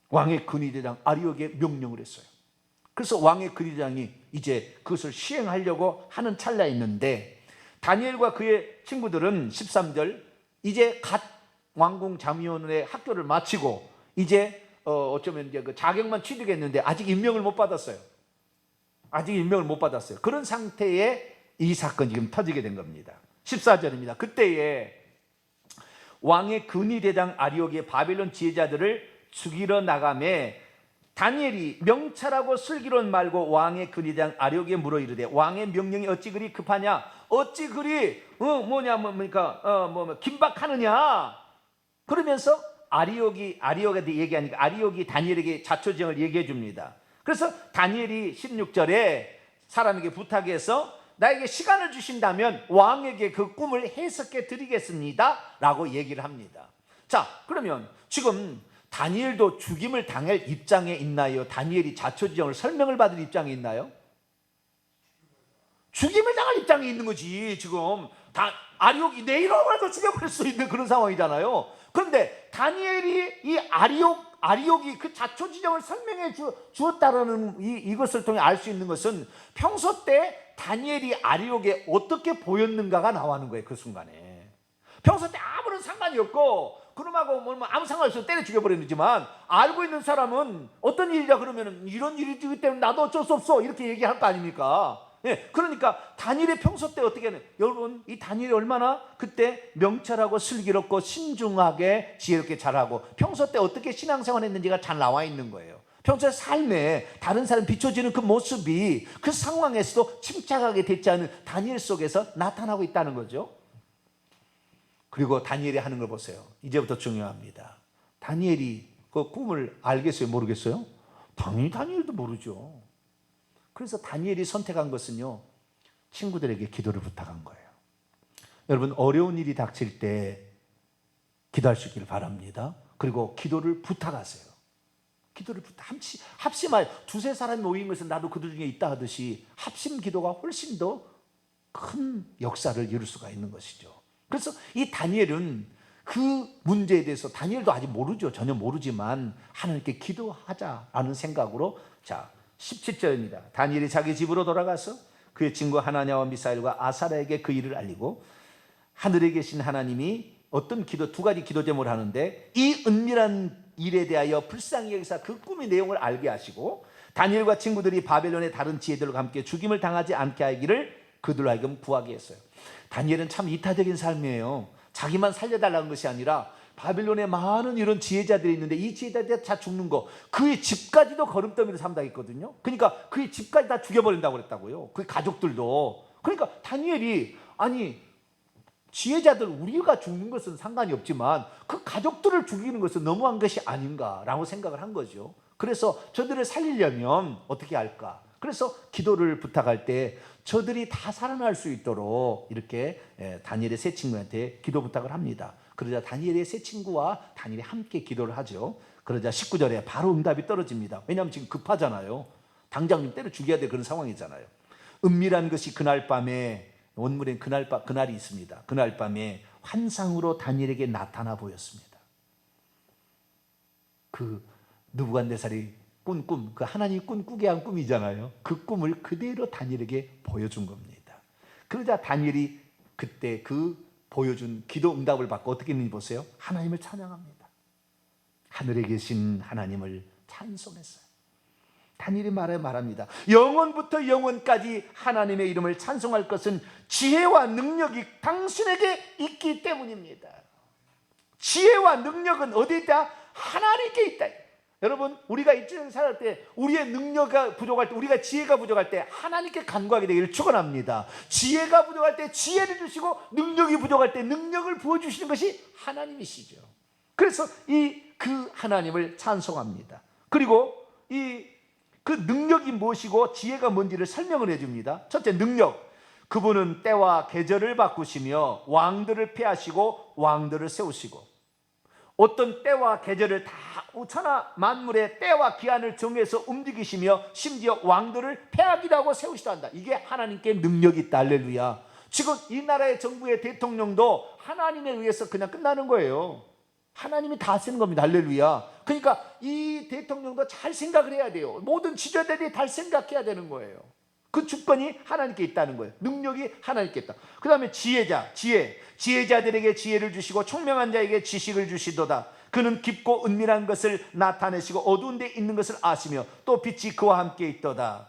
왕의 근위대장 아리옥에 명령을 했어요. 그래서 왕의 근위대장이 이제 그것을 시행하려고 하는 찰나에 있는데, 다니엘과 그의 친구들은 13절, 이제 갓 왕궁 자문위원회 학교를 마치고 이제 어쩌면 이제 그 자격만 취득했는데 아직 임명을 못 받았어요. 아직 임명을 못 받았어요. 그런 상태에 이 사건이 지금 터지게 된 겁니다. 14절입니다. 그때에 왕의 근위대장 아리옥의 바벨론 지휘자들을 죽이러 나가매 다니엘이 명찰하고 슬기로운 말고 왕의 근위대장 아리옥에 물어 이르되, 왕의 명령이 어찌 그리 급하냐? 어찌 그리 긴박하느냐? 그러면서 아리옥에 얘기하니까 아리옥이 다니엘에게 자초지종을 얘기해 줍니다. 그래서 다니엘이 16절에 사람에게 부탁해서 나에게 시간을 주신다면 왕에게 그 꿈을 해석해 드리겠습니다 라고 얘기를 합니다. 자, 그러면 지금 다니엘도 죽임을 당할 입장에 있나요? 다니엘이 자초지종을 설명을 받을 입장에 있나요? 죽임을 당할 입장에 있는 거지. 지금 아리옥이 내일이라도 죽여버릴 수 있는 그런 상황이잖아요. 그런데 다니엘이 이 아리옥이 그 자초지종을 설명해 주었다라는 이것을 통해 알 수 있는 것은 평소 때 다니엘이 아리옥에 어떻게 보였는가가 나오는 거예요. 그 순간에 평소 때 아무런 상관이 없고 그놈하고 아무 상관이 없어 때려 죽여버리지만, 알고 있는 사람은 어떤 일이다 그러면 이런 일이기 때문에 나도 어쩔 수 없어 이렇게 얘기할 거 아닙니까? 예, 그러니까 다니엘의 평소 때 어떻게 하는, 여러분 이 다니엘이 얼마나 그때 명철하고 슬기롭고 신중하게 지혜롭게 잘하고 평소 때 어떻게 신앙생활 했는지가 잘 나와 있는 거예요. 평소에 삶에 다른 사람 비춰지는 그 모습이 그 상황에서도 침착하게 됐지 않은 다니엘 속에서 나타나고 있다는 거죠. 그리고 다니엘이 하는 걸 보세요. 이제부터 중요합니다. 다니엘이 그 꿈을 알겠어요? 모르겠어요? 당연히 다니엘도 모르죠. 그래서 다니엘이 선택한 것은요, 친구들에게 기도를 부탁한 거예요. 여러분, 어려운 일이 닥칠 때 기도할 수 있기를 바랍니다. 그리고 기도를 부탁하세요. 기도를 합심하여 두세 사람이 모인 것은 나도 그들 중에 있다 하듯이 합심 기도가 훨씬 더 큰 역사를 이룰 수가 있는 것이죠. 그래서 이 다니엘은 그 문제에 대해서 다니엘도 아직 모르죠. 전혀 모르지만 하나님께 기도하자라는 생각으로, 자 17절입니다. 다니엘이 자기 집으로 돌아가서 그의 친구 하나냐와 미사엘과 아사랴에게 그 일을 알리고, 하늘에 계신 하나님이 어떤 두 가지 기도 제목을 하는데, 이 은밀한 일에 대하여 불쌍히 여기사 그 꿈의 내용을 알게 하시고, 다니엘과 친구들이 바벨론의 다른 지혜들과 함께 죽임을 당하지 않게 하기를 그들로 하여금 구하게 했어요. 다니엘은 참 이타적인 삶이에요. 자기만 살려달라는 것이 아니라 바빌론에 많은 이런 지혜자들이 있는데 이 지혜자들이 다 죽는 거, 그의 집까지도 거름더미로 삼다 했거든요. 그러니까 그의 집까지 다 죽여버린다고 그랬다고요. 그의 가족들도. 그러니까 다니엘이, 아니 지혜자들 우리가 죽는 것은 상관이 없지만 그 가족들을 죽이는 것은 너무한 것이 아닌가라고 생각을 한 거죠. 그래서 저들을 살리려면 어떻게 할까? 그래서 기도를 부탁할 때 저들이 다 살아날 수 있도록 이렇게 다니엘의 세 친구한테 기도 부탁을 합니다. 그러자 다니엘의 세 친구와 다니엘이 함께 기도를 하죠. 그러자 19절에 바로 응답이 떨어집니다. 왜냐하면 지금 급하잖아요. 당장 때려 죽여야 될 그런 상황이잖아요. 은밀한 것이 그날 밤에, 원문에 그날이 있습니다. 그날 밤에 환상으로 다니엘에게 나타나 보였습니다. 그 느부갓네살이 꾼 꿈, 그 하나님이 꾸게 한 꿈이잖아요. 그 꿈을 그대로 다니엘에게 보여준 겁니다. 그러자 다니엘이 그때 그 보여준 기도 응답을 받고 어떻게 했는지 보세요. 하나님을 찬양합니다. 하늘에 계신 하나님을 찬송했어요. 다니엘이 말합니다. 영원부터 영원까지 하나님의 이름을 찬송할 것은 지혜와 능력이 당신에게 있기 때문입니다. 지혜와 능력은 어디에 있다? 하나님께 있다. 여러분, 우리가 이 세상에 살 때 우리의 능력이 부족할 때, 우리가 지혜가 부족할 때 하나님께 간구하게 되기를 축원합니다. 지혜가 부족할 때 지혜를 주시고, 능력이 부족할 때 능력을 부어주시는 것이 하나님이시죠. 그래서 그 하나님을 찬송합니다. 그리고 그 능력이 무엇이고 지혜가 뭔지를 설명을 해줍니다. 첫째, 능력. 그분은 때와 계절을 바꾸시며 왕들을 폐하시고 왕들을 세우시고, 어떤 때와 계절을 다 천하 만물의 때와 기한을 정해서 움직이시며 심지어 왕들을 폐하기도 하고 세우시도 한다. 이게 하나님께 능력이 있다. 할렐루야. 지금 이 나라의 정부의 대통령도 하나님에 의해서 그냥 끝나는 거예요. 하나님이 다 쓰는 겁니다. 할렐루야. 그러니까 이 대통령도 잘 생각을 해야 돼요. 모든 지도자들이 잘 생각해야 되는 거예요. 그 주권이 하나님께 있다는 거예요. 능력이 하나님께 있다. 그 다음에 지혜자들에게 지혜를 주시고 총명한 자에게 지식을 주시도다. 그는 깊고 은밀한 것을 나타내시고 어두운 데 있는 것을 아시며 또 빛이 그와 함께 있도다.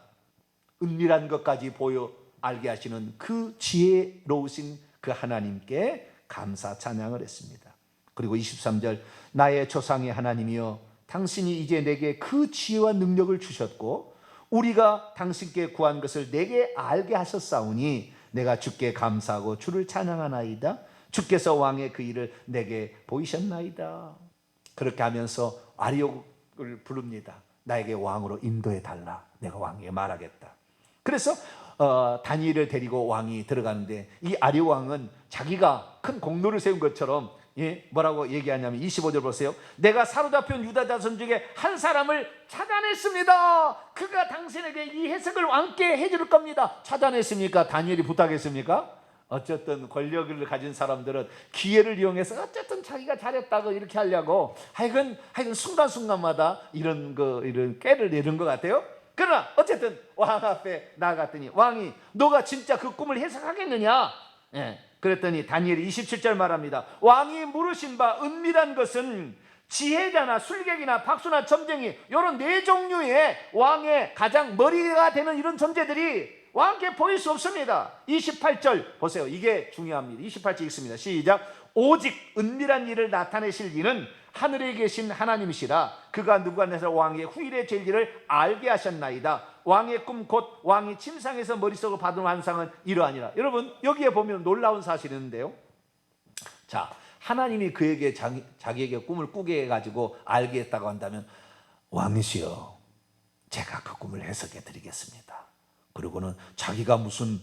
은밀한 것까지 보여 알게 하시는 그 지혜로우신 그 하나님께 감사 찬양을 했습니다. 그리고 23절, 나의 조상의 하나님이여, 당신이 이제 내게 그 지혜와 능력을 주셨고 우리가 당신께 구한 것을 내게 알게 하셨사오니 내가 주께 감사하고 주를 찬양하나이다. 주께서 왕의 그 일을 내게 보이셨나이다. 그렇게 하면서 아리옥을 부릅니다. 나에게 왕으로 인도해 달라. 내가 왕에게 말하겠다. 그래서 다니엘을 데리고 왕이 들어가는데, 이 아리옥 왕은 자기가 큰 공로를 세운 것처럼 뭐라고 얘기하냐면 25절 보세요. 내가 사로잡힌 유다 자손 중에 한 사람을 찾아냈습니다. 그가 당신에게 이 해석을 왕께 해줄 겁니다. 찾아냈습니까? 다니엘이 부탁했습니까? 어쨌든 권력을 가진 사람들은 기회를 이용해서 어쨌든 자기가 잘했다고 이렇게 하려고 하여간 순간순간마다 이런 깨를 내는 것 같아요. 그러나 어쨌든 왕 앞에 나갔더니 왕이 너가 진짜 그 꿈을 해석하겠느냐? 그랬더니 다니엘이 27절 말합니다. 왕이 물으신 바 은밀한 것은 지혜자나 술객이나 박수나 점쟁이, 이런 네 종류의 왕의 가장 머리가 되는 이런 존재들이 왕께 보일 수 없습니다. 28절 보세요. 이게 중요합니다. 28절 읽습니다. 시작. 오직 은밀한 일을 나타내실 이는 하늘에 계신 하나님이시라. 그가 누구간에서 왕의 후일의 진리를 알게 하셨나이다. 왕의 꿈 곧 왕이 침상에서 머릿속으로 받은 환상은 이러하니라. 여러분, 여기에 보면 놀라운 사실이 있는데요. 자, 하나님이 그에게 자기에게 꿈을 꾸게 해가지고 알게 했다고 한다면, 왕이시여, 제가 그 꿈을 해석해 드리겠습니다. 그리고는 자기가 무슨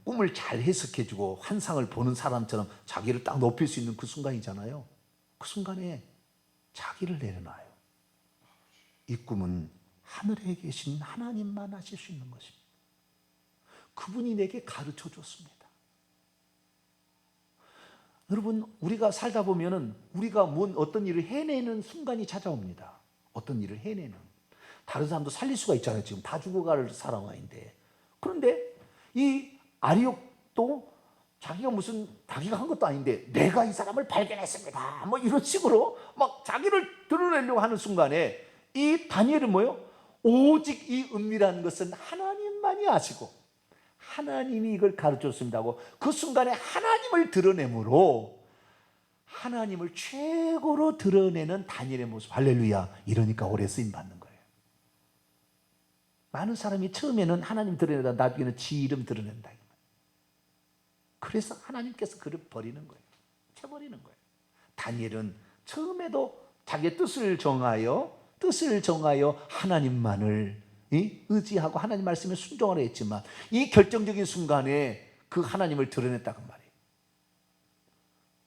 꿈을 잘 해석해주고 환상을 보는 사람처럼 자기를 딱 높일 수 있는 그 순간이잖아요. 그 순간에 자기를 내려놔요. 이 꿈은 하늘에 계신 하나님만 하실 수 있는 것입니다. 그분이 내게 가르쳐 줬습니다. 여러분, 우리가 살다 보면은 우리가 어떤 일을 해내는 순간이 찾아옵니다. 어떤 일을 해내는. 다른 사람도 살릴 수가 있잖아요. 지금 다 죽어갈 상황인데. 그런데 이 아리옥도 자기가 한 것도 아닌데 내가 이 사람을 발견했습니다. 뭐 이런 식으로 막 자기를 드러내려고 하는 순간에 이 다니엘은 뭐예요? 오직 이 은밀한 것은 하나님만이 아시고 하나님이 이걸 가르쳤습니다 하고 그 순간에 하나님을 드러내므로 하나님을 최고로 드러내는 다니엘의 모습. 할렐루야. 이러니까 오래 쓰임받는 거예요. 많은 사람이 처음에는 하나님 드러내다 나중에는 지 이름 드러낸다. 그래서 하나님께서 그를 버리는 거예요. 쳐버리는 거예요. 다니엘은 처음에도 자기의 뜻을 정하여 하나님만을 의지하고 하나님 말씀에 순종하려 했지만 이 결정적인 순간에 그 하나님을 드러냈다고 말이에요.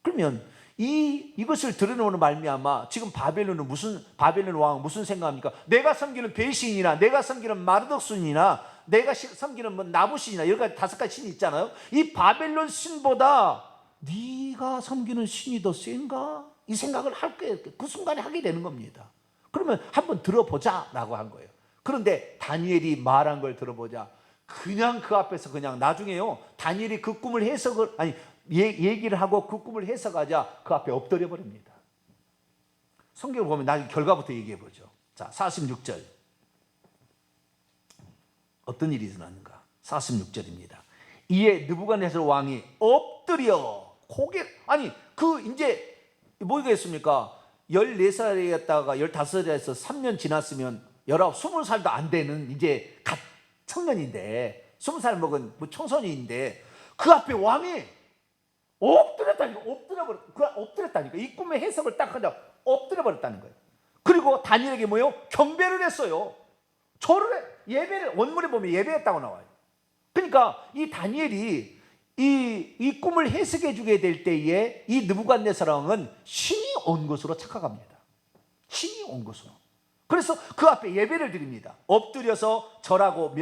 그러면 이것을 드러내는 말미암아 지금 바벨론 왕은 무슨 생각합니까? 내가 섬기는 배신이나 내가 섬기는 마르독신이나 내가 섬기는 나부신이나 여러 가지 5가지 신이 있잖아요. 이 바벨론 신보다 네가 섬기는 신이 더 센가? 이 생각을 할 거예요. 그 순간에 하게 되는 겁니다. 그러면 한번 들어보자라고 한 거예요. 그런데 다니엘이 말한 걸 들어보자. 그냥 그 앞에서 그냥 나중에요. 다니엘이 그 꿈을 얘기를 하고 그 꿈을 해석하자 그 앞에 엎드려 버립니다. 성경을 보면 나중에 결과부터 얘기해 보죠. 자, 46절. 어떤 일이 일어났는가? 46절입니다. 이에 느부갓네살 왕이 엎드려 이제 뭐겠습니까? 14살이었다가 15살에서 3년 지났으면 19, 20살도 안 되는 이제 갓 청년인데, 20살 먹은 뭐 청소년인데 그 앞에 왕이 엎드렸다니까. 이 꿈의 해석을 딱 하자 엎드려 버렸다는 거예요. 그리고 다니엘에게 뭐요? 경배를 했어요. 절을 해. 예배를, 원문에 보면 예배했다고 나와요. 그러니까 이 다니엘이 이 꿈을 해석해 주게 될 때에 이 느부갓네살 왕은 신이 온 것으로 착각합니다. 신이 온 것으로. 그래서 그 앞에 예배를 드립니다. 엎드려서 절하고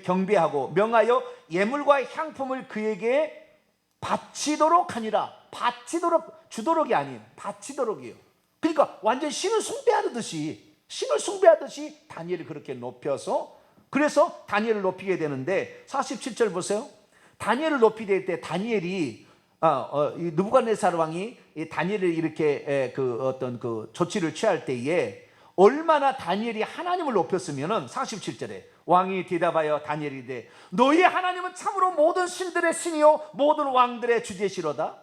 경배하고 명하여 예물과 향품을 그에게 바치도록 하니라. 바치도록, 주도록이 아닌 바치도록이에요. 그러니까 완전 신을 숭배하듯이 다니엘을 그렇게 높여서, 그래서 다니엘을 높이게 되는데 47절 보세요. 다니엘을 높이게 될 때 다니엘이 느부갓네살 왕이 다니엘을 이렇게 어떤 조치를 취할 때에 얼마나 다니엘이 하나님을 높였으면은 47절에 왕이 대답하여 다니엘이 이르되 너희 하나님은 참으로 모든 신들의 신이요 모든 왕들의 주제시로다.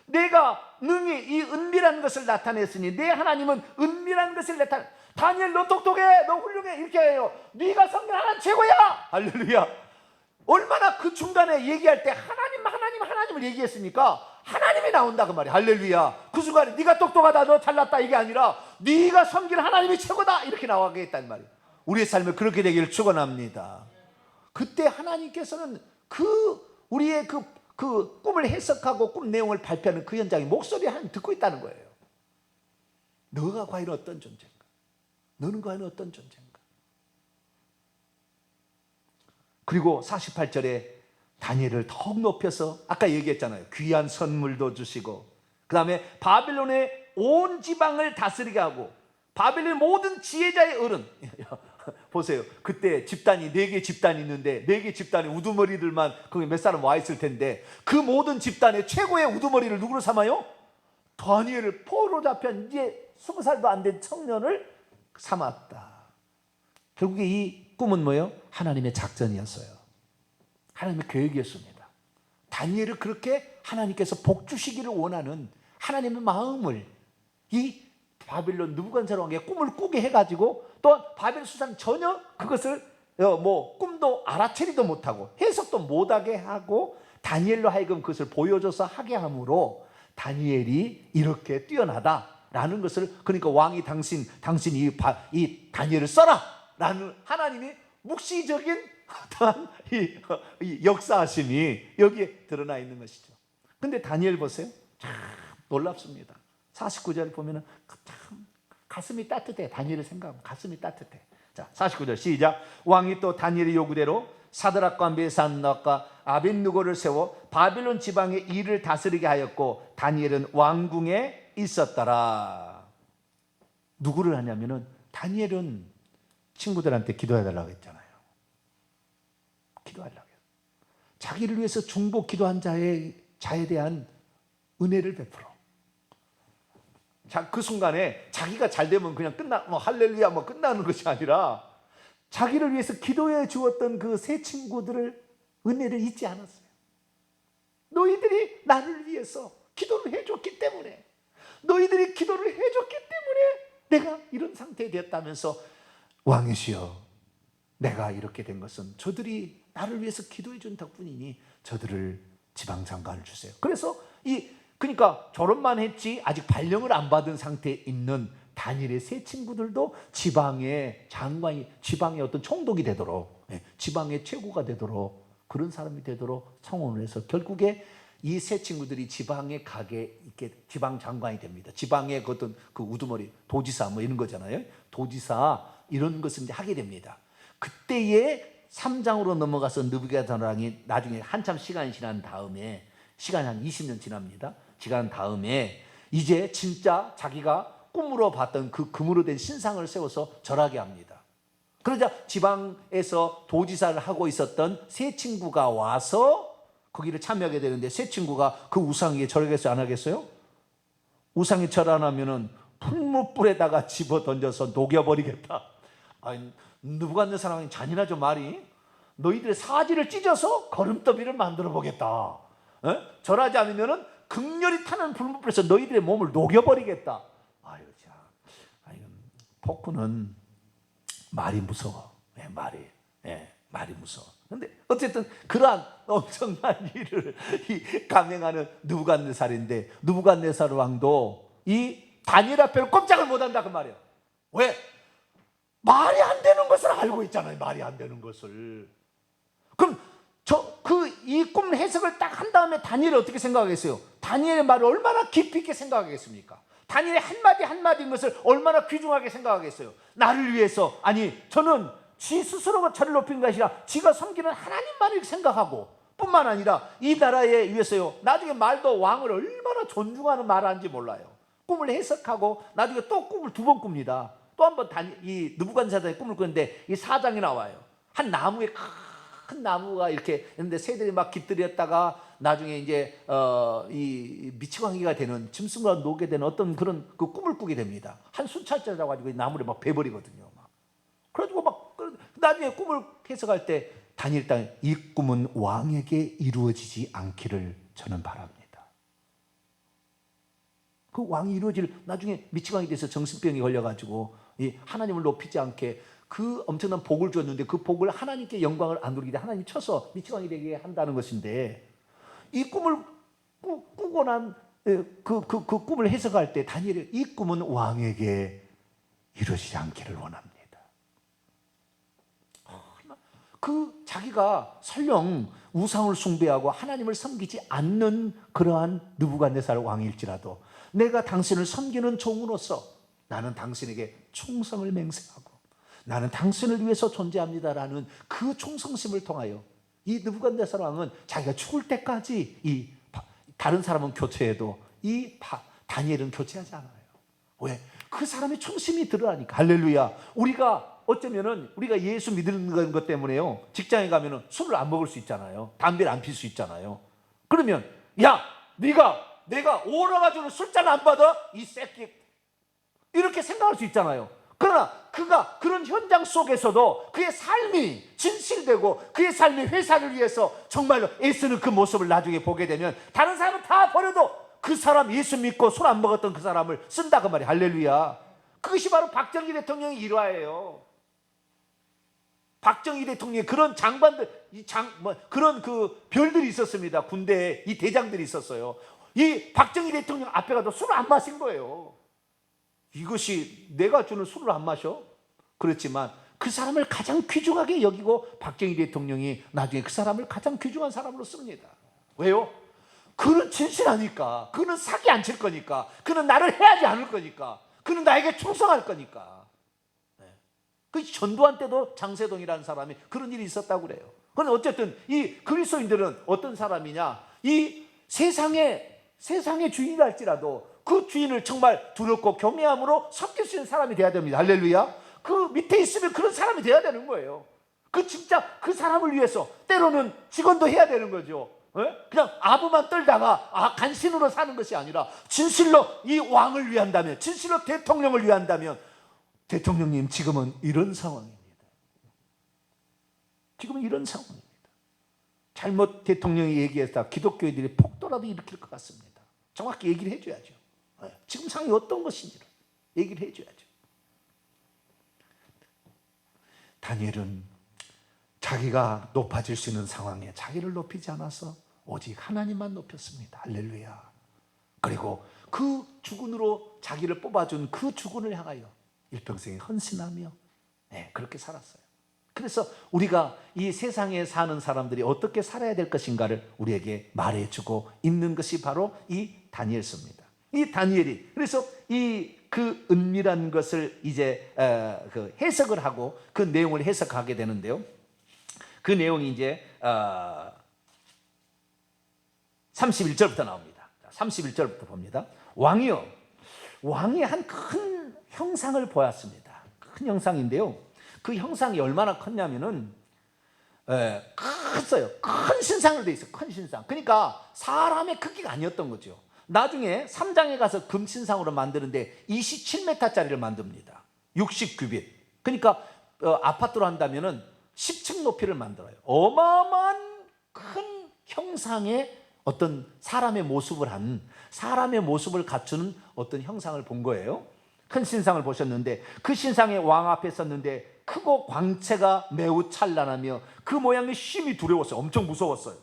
내가 능히 이 은밀한 것을 나타냈으니 내 하나님은 은밀한 것을 나타내. 다니엘 너 똑똑해, 너 훌륭해, 이렇게 해요. 네가 성경 하나님 최고야. 할렐루야. 얼마나 그 중간에 얘기할 때 하나님을 얘기했으니까 하나님이 나온다 그 말이야. 할렐루야. 그 순간에 네가 똑똑하다, 너 잘났다 이게 아니라 네가 섬기는 하나님이 최고다 이렇게 나오게 했단 말이야. 우리의 삶에 그렇게 되기를 축원합니다. 그때 하나님께서는 우리의 그 꿈을 해석하고 꿈 내용을 발표하는 그 현장에 목소리 하나님 듣고 있다는 거예요. 너가 과연 어떤 존재인가? 너는 과연 어떤 존재인가? 그리고 48절에 다니엘을 더욱 높여서 아까 얘기했잖아요. 귀한 선물도 주시고 그 다음에 바빌론의 온 지방을 다스리게 하고 바빌론 모든 지혜자의 어른 보세요. 그때 집단이 4개 집단이 있는데 4개 집단의 우두머리들만 거기 몇 사람 와 있을 텐데 그 모든 집단의 최고의 우두머리를 누구로 삼아요? 다니엘을 포로 잡힌 이제 20살도 안 된 청년을 삼았다. 결국에 이 꿈은 뭐예요? 하나님의 작전이었어요. 하나님의 계획이었습니다. 다니엘을 그렇게 하나님께서 복 주시기를 원하는 하나님의 마음을 이 바빌론 느부갓네살 왕의 꿈을 꾸게 해가지고 또 바벨 수사는 전혀 그것을 꿈도 알아채리도 못하고 해석도 못하게 하고 다니엘로 하여금 그것을 보여줘서 하게 함으로 다니엘이 이렇게 뛰어나다라는 것을, 그러니까 왕이 당신이 이 다니엘을 써라 라는 하나님의 묵시적인 어떠한 이 역사하심이 여기에 드러나 있는 것이죠. 근데 다니엘 보세요. 참 놀랍습니다. 49절 보면은 참 가슴이 따뜻해. 다니엘을 생각하면 가슴이 따뜻해. 자, 49절 시작. 왕이 또 다니엘의 요구대로 사드락과 메산락과 아벳느고를 세워 바빌론 지방의 일을 다스리게 하였고 다니엘은 왕궁에 있었더라. 누구를 하냐면은 다니엘은 친구들한테 기도해달라고 했잖아요. 기도하려고 해요. 자기를 위해서 중보 기도한 자에 대한 은혜를 베풀어. 자, 그 순간에 자기가 잘 되면 그냥 할렐루야 끝나는 것이 아니라 자기를 위해서 기도해 주었던 그 세 친구들을 은혜를 잊지 않았어요. 너희들이 나를 위해서 기도를 해줬기 때문에, 너희들이 기도를 해줬기 때문에 내가 이런 상태에 되었다면서 왕이시여, 내가 이렇게 된 것은 저들이 나를 위해서 기도해 준 덕분이니 저들을 지방장관을 주세요. 그래서 그러니까 졸업만 했지 아직 발령을 안 받은 상태에 있는 다니엘의 세 친구들도 지방의 장관이, 지방의 어떤 총독이 되도록, 지방의 최고가 되도록, 그런 사람이 되도록 청원을 해서 결국에 이 세 친구들이 지방에 가게 이렇게 지방 장관이 됩니다. 지방의 어떤 그 우두머리 도지사 이런 거잖아요. 도지사 이런 것을 이제 하게 됩니다. 그때에 3장으로 넘어가서 느부갓네살 왕이 나중에 한참 시간이 지난 다음에, 시간이 한 20년 지납니다. 지난 다음에 이제 진짜 자기가 꿈으로 봤던 그 금으로 된 신상을 세워서 절하게 합니다. 그러자 지방에서 도지사를 하고 있었던 세 친구가 와서 거기를 참여하게 되는데, 세 친구가 그 우상에게 절하겠어요? 안 하겠어요? 우상에 절 안 하면은 풀무불에다가 집어 던져서 녹여버리겠다. 아니, 느부갓네살 왕이 잔인하죠, 말이. 너희들의 사지를 찢어서 거름더미를 만들어 보겠다. 절하지 않으면은 극렬히 타는 불무불에서 너희들의 몸을 녹여버리겠다. 아유, 폭군은 말이 무서워. 말이 무서워. 근데 어쨌든 그러한 엄청난 일을 감행하는 느부갓네살인데, 느부갓네살 왕도 이 다니엘 앞에는 꼼짝을 못한다 그 말이에요. 왜? 말이 안 되는 것을 알고 있잖아요. 말이 안 되는 것을. 그럼 이 꿈 해석을 딱 한 다음에 다니엘이 어떻게 생각하겠어요? 다니엘의 말을 얼마나 깊이 있게 생각하겠습니까? 다니엘의 한마디 한마디인 것을 얼마나 귀중하게 생각하겠어요? 나를 위해서, 아니 저는 지 스스로가 저를 높인 것이 아니라 지가 섬기는 하나님만을 생각하고, 뿐만 아니라 이 나라에 위해서요, 나중에 말도 왕을 얼마나 존중하는 말을 하는지 몰라요. 꿈을 해석하고 나중에 또 꿈을 두 번 꿉니다. 또 한 번 이 느부갓네살의 꿈을 꾸는데 이 4장이 나와요. 한 나무에 큰 나무가 이렇게 있는데 새들이 막 깃들였다가 나중에 이제 이 미치광이가 되는, 짐승과 녹게 되는 어떤 그런 그 꿈을 꾸게 됩니다. 한 순찰자라 가지고 나무를 막 베버리거든요. 그래가지고 막 나중에 꿈을 해석할 때 다니엘 땅 이 꿈은 왕에게 이루어지지 않기를 저는 바랍니다. 그 왕이 이루어질, 나중에 미치광이 돼서 정신병이 걸려가지고 이 하나님을 높이지 않게 그 엄청난 복을 줬는데 그 복을 하나님께 영광을 안 돌리게 하나님이 쳐서 미치광이 되게 한다는 것인데, 이 꿈을 꾸고 난 그 꿈을 해석할 때 다니엘이 이 꿈은 왕에게 이루어지지 않기를 원합니다. 그 자기가 설령 우상을 숭배하고 하나님을 섬기지 않는 그러한 느부갓네살 왕일지라도 내가 당신을 섬기는 종으로서 나는 당신에게 충성을 맹세하고 나는 당신을 위해서 존재합니다라는 그 충성심을 통하여 이 느부갓네살 왕은 자기가 죽을 때까지 이 다른 사람은 교체해도 이 다니엘은 교체하지 않아요. 왜? 그 사람의 충심이 드러나니까. 할렐루야. 우리가 어쩌면은 우리가 예수 믿는 것 때문에요, 직장에 가면은 술을 안 먹을 수 있잖아요. 담배를 안 필 수 있잖아요. 그러면 야, 내가 오라가지고는 술잔 안 받아? 이 새끼, 이렇게 생각할 수 있잖아요. 그러나 그가 그런 현장 속에서도 그의 삶이 진실되고 그의 삶이 회사를 위해서 정말로 애쓰는 그 모습을 나중에 보게 되면 다른 사람은 다 버려도 그 사람, 예수 믿고 술 안 먹었던 그 사람을 쓴다 그 말이에요. 할렐루야. 그것이 바로 박정희 대통령의 일화예요. 박정희 대통령의 그런 장관들, 그런 그 별들이 있었습니다. 군대에 이 대장들이 있었어요. 이 박정희 대통령 앞에 가도 술을 안 마신 거예요. 이것이 내가 주는 술을 안 마셔? 그렇지만 그 사람을 가장 귀중하게 여기고 박정희 대통령이 나중에 그 사람을 가장 귀중한 사람으로 씁니다. 왜요? 그는 진실하니까. 그는 사기 안 칠 거니까. 그는 나를 해하지 않을 거니까. 그는 나에게 충성할 거니까. 그 전두환 때도 장세동이라는 사람이 그런 일이 있었다고 그래요. 그런데 어쨌든 이 그리스도인들은 어떤 사람이냐? 이 세상의 주인이라 할지라도 그 주인을 정말 두렵고 경외함으로 섬길 수 있는 사람이 돼야 됩니다. 할렐루야. 그 밑에 있으면 그런 사람이 돼야 되는 거예요. 진짜 그 사람을 위해서 때로는 직원도 해야 되는 거죠. 그냥 아부만 떨다가 간신으로 사는 것이 아니라 진실로 이 왕을 위한다면, 진실로 대통령을 위한다면, 대통령님 지금은 이런 상황입니다. 지금은 이런 상황입니다. 잘못 대통령이 얘기했다 기독교인들이 폭도라도 일으킬 것 같습니다. 정확히 얘기를 해줘야죠. 지금 상황이 어떤 것인지를 얘기를 해줘야죠. 다니엘은 자기가 높아질 수 있는 상황에 자기를 높이지 않아서 오직 하나님만 높였습니다. 할렐루야. 그리고 그 주군으로 자기를 뽑아준 그 주군을 향하여 일평생에 헌신하며 그렇게 살았어요. 그래서 우리가 이 세상에 사는 사람들이 어떻게 살아야 될 것인가를 우리에게 말해주고 있는 것이 바로 이 다니엘서입니다. 이 다니엘이 그래서 그 은밀한 것을 이제 그 해석을 하고 그 내용을 해석하게 되는데요. 그 내용이 이제 31절부터 나옵니다. 31절부터 봅니다. 왕이 한 큰 형상을 보았습니다. 큰 형상인데요. 그 형상이 얼마나 컸냐면은 컸어요. 큰 신상으로 돼 있어요. 큰 신상. 그러니까 사람의 크기가 아니었던 거죠. 나중에 3장에 가서 금신상으로 만드는데 27m짜리를 만듭니다. 60규빗. 그러니까 아파트로 한다면은 10층 높이를 만들어요. 어마어마한 큰 형상의 어떤 사람의 모습을 갖추는 어떤 형상을 본 거예요. 큰 신상을 보셨는데 그 신상의 왕 앞에 섰는데 크고 광채가 매우 찬란하며 그 모양이 심히 두려웠어요. 엄청 무서웠어요.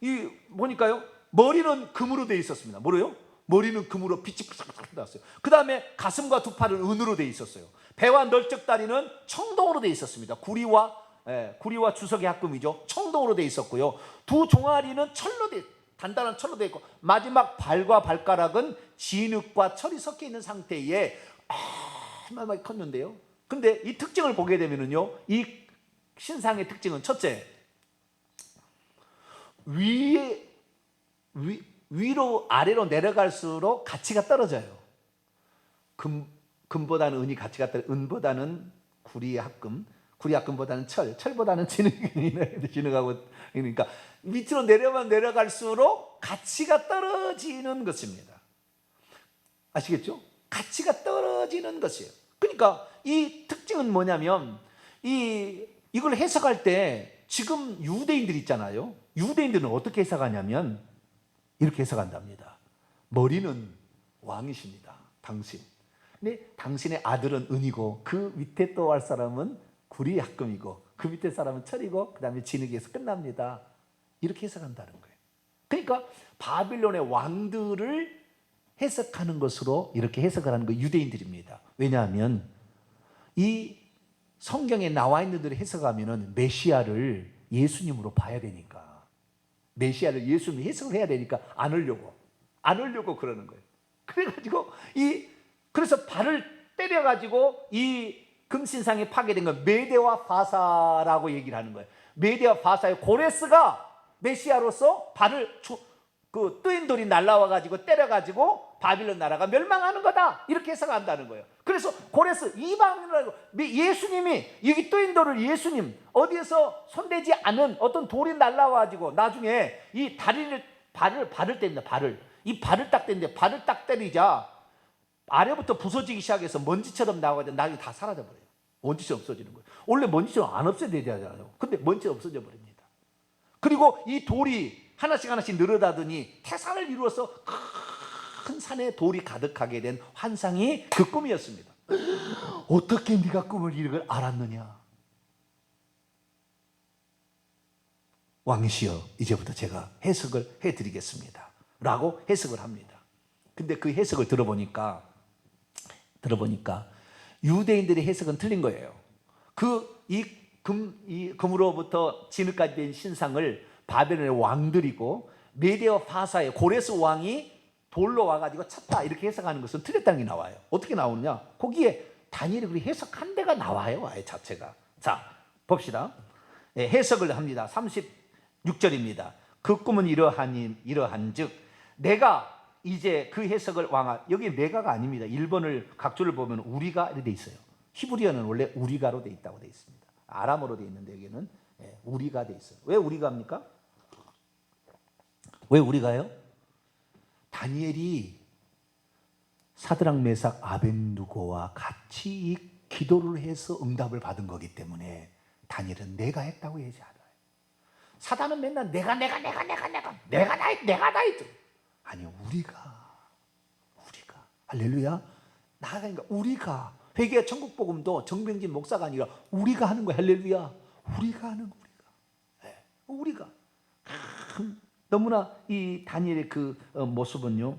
이 보니까요, 머리는 금으로 되어 있었습니다. 뭐래요? 머리는 금으로 빛이 팍팍 났어요. 그 다음에 가슴과 두 팔은 은으로 되어 있었어요. 배와 널쩍 다리는 청동으로 되어 있었습니다. 구리와 주석의 합금이죠. 청동으로 되어 있었고요. 두 종아리는 단단한 철로 되어 있고, 마지막 발과 발가락은 진흙과 철이 섞여 있는 상태에 얼마나 컸는데요. 근데 이 특징을 보게 되면은요, 이 신상의 특징은 첫째, 위로 아래로 내려갈수록 가치가 떨어져요. 금보다는 은이 가치가 떨어져. 은보다는 구리의 합금, 구리 합금보다는 철보다는 진흙하고, 그러니까 밑으로 내려갈수록 가치가 떨어지는 것입니다. 아시겠죠? 가치가 떨어지는 것이에요. 그러니까 이 특징은 뭐냐면, 이걸 해석할 때 지금 유대인들 있잖아요. 유대인들은 어떻게 해석하냐면 이렇게 해석한답니다. 머리는 왕이십니다, 당신. 근데 당신의 아들은 은이고, 그 밑에 또 할 사람은 구리 합금이고, 그 밑에 사람은 철이고, 그 다음에 진흙에서 끝납니다. 이렇게 해석한다는 거예요. 그러니까 바빌론의 왕들을 해석하는 것으로 이렇게 해석을 하는 거 유대인들입니다. 왜냐하면 이 성경에 나와 있는 대로 해석하면은 메시아를 예수님으로 봐야 되니까, 메시아를 예수님이 해석을 해야 되니까 안 하려고 그러는 거예요. 그래가지고 그래서 발을 때려가지고 이 금신상에 파괴된 건 메대와 바사라고 얘기를 하는 거예요. 메대와 바사의 고레스가 메시아로서 발을 뜨인 돌이 날라와가지고 때려가지고 바빌론 나라가 멸망하는 거다, 이렇게 해석한다는 거예요. 그래서 고레스 이방인이라고, 예수님이 여기 뜨인 돌을 예수님 어디에서 손대지 않은 어떤 돌이 날라와가지고 나중에 이 발을 때립니다. 이 발을 딱 때리는데, 발을 딱 때리자 아래부터 부서지기 시작해서 먼지처럼 나와가지고 나중에 다 사라져버려요. 먼지처럼 없어지는 거예요. 원래 먼지처럼 안 없어야 되잖아요. 근데 먼지가 없어져 버립니다. 그리고 이 돌이 하나씩 늘어나더니 태산을 이루어서 큰 산에 돌이 가득하게 된 환상이 그 꿈이었습니다. 어떻게 네가 꿈을 이루길 알았느냐? 왕이시여, 이제부터 제가 해석을 해드리겠습니다 라고 해석을 합니다. 근데 그 해석을 들어보니까 유대인들의 해석은 틀린 거예요. 이 금으로부터 진흙까지 된 신상을 바벨론의 왕들이고 메대와 바사의 고레스 왕이 돌로 와가지고 쳤다, 이렇게 해석하는 것은 틀렸다는 게 나와요. 어떻게 나오느냐? 거기에 다니엘이 그렇게 해석한 데가 나와요, 아예 자체가. 자, 봅시다. 해석을 합니다. 36절입니다. 그 꿈은 이러한즉 내가 이제 그 해석을 여기 내가가 아닙니다. 1번을 각주를 보면 우리가 이렇게 돼 있어요. 히브리어는 원래 우리가로 돼 있다고 돼 있습니다. 아람어로 돼 있는데 여기는 우리가 돼 있어요. 왜 우리가입니까? 왜 우리가요? 다니엘이 사드락 메삭 아벤누고와 같이 이 기도를 해서 응답을 받은 거기 때문에 다니엘은 내가 했다고 얘기하더라고요. 사단은 맨날 내가 다 했죠. 아니, 우리가 할렐루야. 나가니까 우리가 회개 천국복음도 정병진 목사가 아니라 우리가 하는 거야. 할렐루야. 우리가 너무나 이 다니엘의 그 모습은요,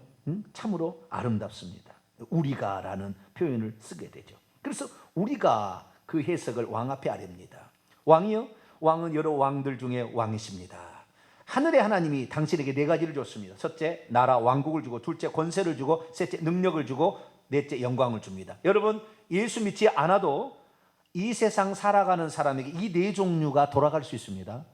참으로 아름답습니다. 우리가라는 표현을 쓰게 되죠. 그래서 우리가 그 해석을 왕 앞에 아뢰입니다. 왕이요, 왕은 여러 왕들 중에 왕이십니다. 하늘의 하나님이 당신에게 네 가지를 줬습니다. 첫째, 나라 왕국을 주고, 둘째, 권세를 주고, 셋째, 능력을 주고, 넷째, 영광을 줍니다. 여러분, 예수 믿지 않아도 이 세상 살아가는 사람에게 이 네 종류가 돌아갈 수 있습니다.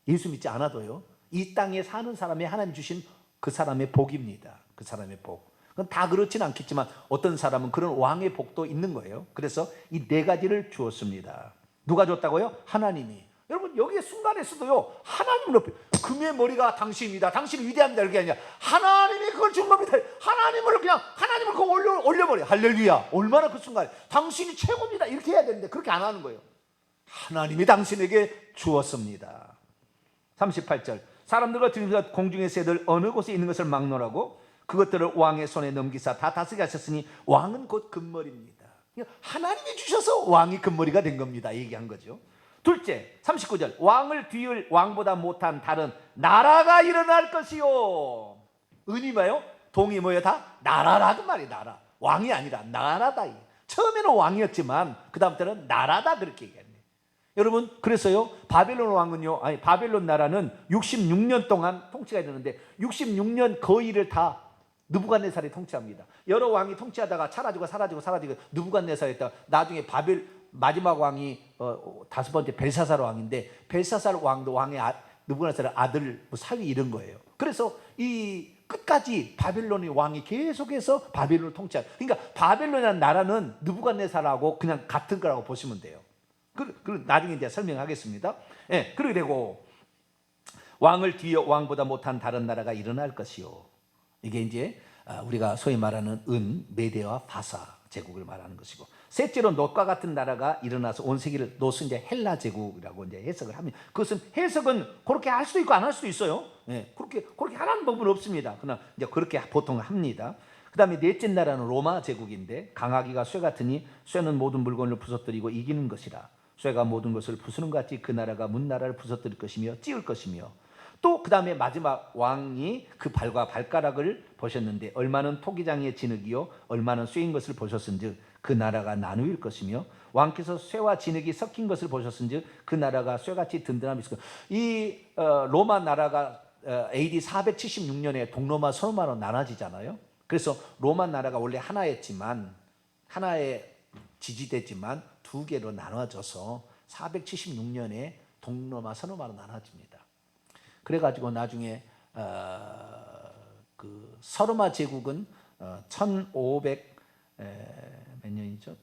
예수 믿지 않아도요. 이 땅에 사는 사람이 하나님 주신 그 사람의 복입니다. 그 사람의 복. 그건 다 그렇지는 않겠지만 어떤 사람은 그런 왕의 복도 있는 거예요. 그래서 이 네 가지를 주었습니다. 누가 줬다고요? 하나님이. 여러분, 여기에 순간에서도요, 하나님을 높여, 금의 머리가 당신입니다, 당신이 위대합니다, 이렇게 아니라 하나님이 그걸 준 겁니다. 하나님을 그거 올려버려. 할렐루야. 얼마나 그 순간에 당신이 최고입니다, 이렇게 해야 되는데 그렇게 안 하는 거예요. 하나님이 당신에게 주었습니다. 38절, 사람들과 들으면서 공중의 새들 어느 곳에 있는 것을 막론하고 그것들을 왕의 손에 넘기사 다 다스리게 하셨으니 왕은 곧 금머리입니다. 하나님이 주셔서 왕이 금머리가 된 겁니다. 얘기한 거죠. 둘째, 39절, 왕을 뒤을 왕보다 못한 다른 나라가 일어날 것이요. 은이 뭐예요? 동이 뭐예요? 다 나라라는 말이에요. 나라. 왕이 아니라 나라다. 처음에는 왕이었지만 그 다음부터는 나라다, 그렇게 얘기합니다. 여러분, 그래서요, 바벨론 왕은요, 바벨론 나라는 66년 동안 통치가 되는데 66년 거의를 다 느부갓네살이 통치합니다. 여러 왕이 통치하다가 사라지고 느부갓네살이 있다가 나중에 마지막 왕이 다섯 번째 벨사살 왕인데, 벨사살 왕도 느부갓네살의 아들 사위 이런 거예요. 그래서 이 끝까지 바벨론의 왕이 계속해서 바벨론을 통치한, 그러니까 바벨론이라는 나라는 느부갓네살하고 그냥 같은 거라고 보시면 돼요. 그 나중에 이제 설명하겠습니다. 예, 그렇게 되고 왕을 뒤어 왕보다 못한 다른 나라가 일어날 것이요. 이게 이제 우리가 소위 말하는 메데와 바사 제국을 말하는 것이고, 셋째로 놋과 같은 나라가 일어나서 온 세계를, 놋은 이제 헬라 제국이라고 이제 해석을 합니다. 그것은 해석은 그렇게 할 수도 있고 안 할 수도 있어요. 예, 그렇게 하라는 법은 없습니다. 그러나 이제 그렇게 보통 합니다. 그 다음에 넷째 나라는 로마 제국인데, 강하기가 쇠 같으니 쇠는 모든 물건을 부서뜨리고 이기는 것이라. 쇠가 모든 것을 부수는 것 같이 그 나라가 문 나라를 부서뜨릴 것이며 찌을 것이며, 또 그 다음에 마지막 왕이 그 발과 발가락을 보셨는데 얼마는 토기장의 진흙이요 얼마는 쇠인 것을 보셨은즉 그 나라가 나누일 것이며, 왕께서 쇠와 진흙이 섞인 것을 보셨은즉 그 나라가 쇠같이 든든함이 있을 것이며. 이 로마 나라가 AD 476년에 동로마 서로마로 나눠지잖아요. 그래서 로마 나라가 원래 하나였지만, 하나에 지지됐지만 두 개로 나눠져서 476년에 동로마 서로마로 나눠집니다. 그래가지고 나중에 그 서로마 제국은 1500 몇 년이죠?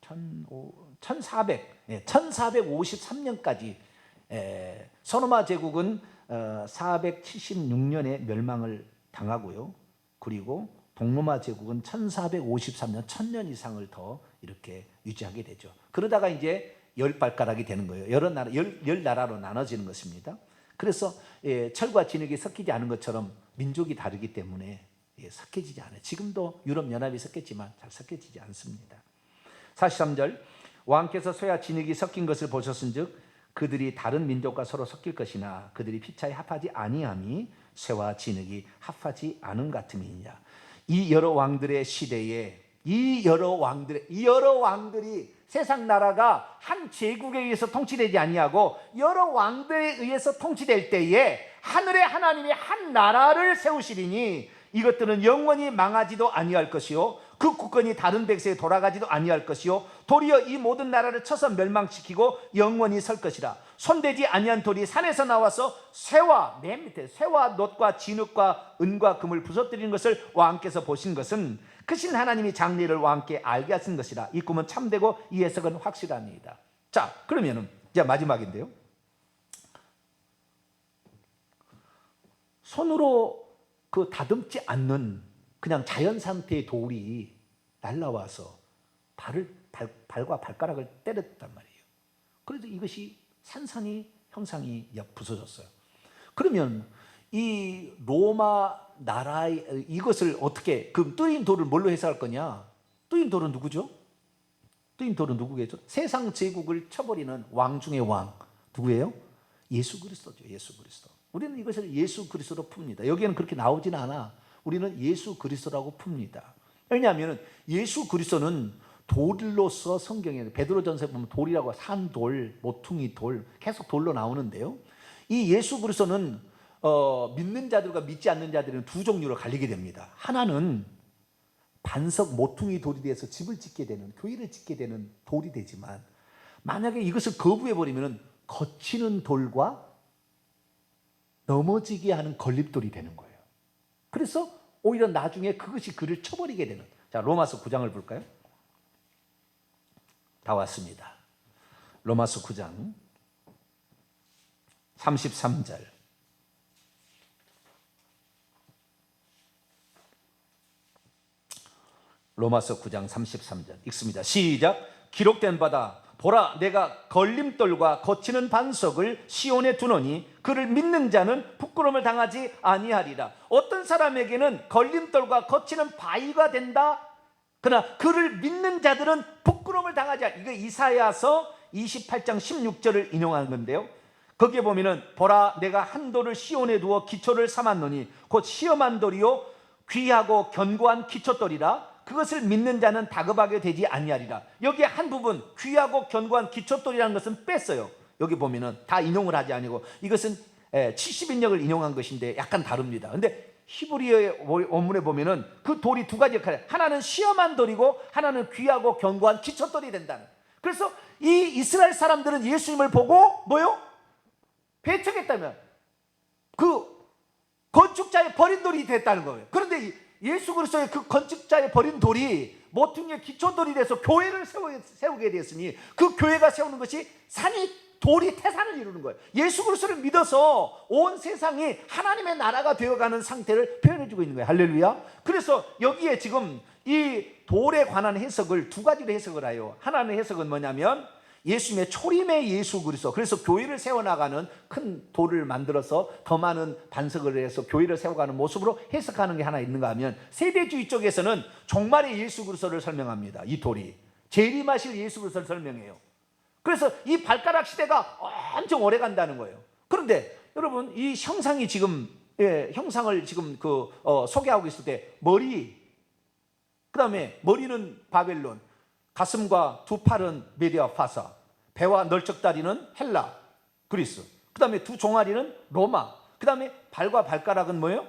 1453년까지 서로마 제국은 476년에 멸망을 당하고요. 그리고 동로마 제국은 1453년, 1000년 이상을 더 이렇게 유지하게 되죠. 그러다가 이제 10발가락이 되는 거예요. 열 나라로 나눠지는 것입니다. 그래서 철과 진흙이 섞이지 않은 것처럼 민족이 다르기 때문에 섞여지지 않아요. 지금도 유럽연합이 섞였지만 잘 섞여지지 않습니다. 43절, 왕께서 쇠와 진흙이 섞인 것을 보셨은즉 그들이 다른 민족과 서로 섞일 것이나 그들이 피차에 합하지 아니함이 쇠와 진흙이 합하지 않은 같음이니라. 이 여러 왕들의 시대에 이 여러 왕들이 세상 나라가 한 제국에 의해서 통치되지 아니하고 여러 왕들에 의해서 통치될 때에 하늘의 하나님이 한 나라를 세우시리니 이것들은 영원히 망하지도 아니할 것이요 그 국권이 다른 백성에 돌아가지도 아니할 것이요 도리어 이 모든 나라를 쳐서 멸망시키고 영원히 설 것이라. 손대지 아니한 돌이 산에서 나와서 쇠와, 맨 밑에 쇠와 놋과 진흙과 은과 금을 부서뜨리는 것을 왕께서 보신 것은 크신 하나님이 장래를 왕께 알게 하신 것이라. 이 꿈은 참되고 이 해석은 확실합니다. 자, 그러면은 이제 마지막인데요, 손으로 그 다듬지 않는 그냥 자연 상태의 돌이 날라와서 발과 발가락을 때렸단 말이에요. 그래서 이것이 산산이 형상이 부서졌어요. 그러면 이 로마 나라의 이것을 어떻게, 그럼 뜨인 돌을 뭘로 해석할 거냐? 뜨인 돌은 누구죠? 뜨인 돌은 누구겠죠? 세상 제국을 쳐버리는 왕 중의 왕 누구예요? 예수 그리스도죠. 예수 그리스도. 우리는 이것을 예수 그리스도로 풉니다. 여기에는 그렇게 나오진 않아. 우리는 예수 그리스도라고 풉니다. 왜냐하면 예수 그리스도는 돌로서 성경에 베드로전서에 보면 돌이라고 산돌, 모퉁이 돌 계속 돌로 나오는데요. 이 예수 그리스도는 믿는 자들과 믿지 않는 자들은 두 종류로 갈리게 됩니다. 하나는 반석 모퉁이 돌이 돼서 집을 짓게 되는, 교회를 짓게 되는 돌이 되지만, 만약에 이것을 거부해버리면 거치는 돌과 넘어지게 하는 걸림돌이 되는 거예요. 그래서 오히려 나중에 그것이 그를 쳐버리게 되는. 자, 로마서 9장을 볼까요? 다 왔습니다. 로마서 9장 33절. 로마서 9장 33절 읽습니다. 시작. 기록된 바다 보라 내가 걸림돌과 거치는 반석을 시온에 두노니 그를 믿는 자는 부끄러움을 당하지 아니하리라. 어떤 사람에게는 걸림돌과 거치는 바위가 된다. 그러나 그를 믿는 자들은 부끄러움을 당하지 않아. 이거 이사야서 28장 16절을 인용한 건데요. 거기에 보면은 보라 내가 한 돌을 시온에 두어 기초를 삼았노니 곧 시험한 돌이요 귀하고 견고한 기초돌이라. 그것을 믿는 자는 다급하게 되지 아니하리라. 여기에 한 부분 귀하고 견고한 기초돌이라는 것은 뺐어요. 여기 보면은 다 인용을 하지 아니고 이것은 70인역을 인용한 것인데 약간 다릅니다. 근데 히브리어의 원문에 보면은 그 돌이 두 가지 역할을, 하나는 시험한 돌이고 하나는 귀하고 견고한 기초돌이 된다는. 그래서 이 이스라엘 사람들은 예수님을 보고 뭐요? 배척했다면 그 건축자의 버린 돌이 됐다는 거예요. 그런데 예수 그리스도의 그 건축자의 버린 돌이 모퉁이의 기초돌이 돼서 교회를 세우게 되었으니 그 교회가 세우는 것이 돌이 태산을 이루는 거예요. 예수 그리스도를 믿어서 온 세상이 하나님의 나라가 되어가는 상태를 표현해주고 있는 거예요. 할렐루야. 그래서 여기에 지금 이 돌에 관한 해석을 두 가지로 해석을 해요. 하나는 해석은 뭐냐면 예수님의 초림의 예수 그리스도, 그래서 교회를 세워나가는 큰 돌을 만들어서 더 많은 반석을 해서 교회를 세워가는 모습으로 해석하는 게 하나 있는가 하면, 세대주의 쪽에서는 종말의 예수 그리스도를 설명합니다. 이 돌이 재림하실 예수 그리스도를 설명해요. 그래서 이 발가락 시대가 엄청 오래 간다는 거예요. 그런데 여러분 이 형상이 지금 형상을 지금 소개하고 있을 때 머리, 그 다음에 머리는 바벨론, 가슴과 두 팔은 메디아 파사, 배와 널쩍다리는 헬라, 그리스, 그 다음에 두 종아리는 로마, 그 다음에 발과 발가락은 뭐예요?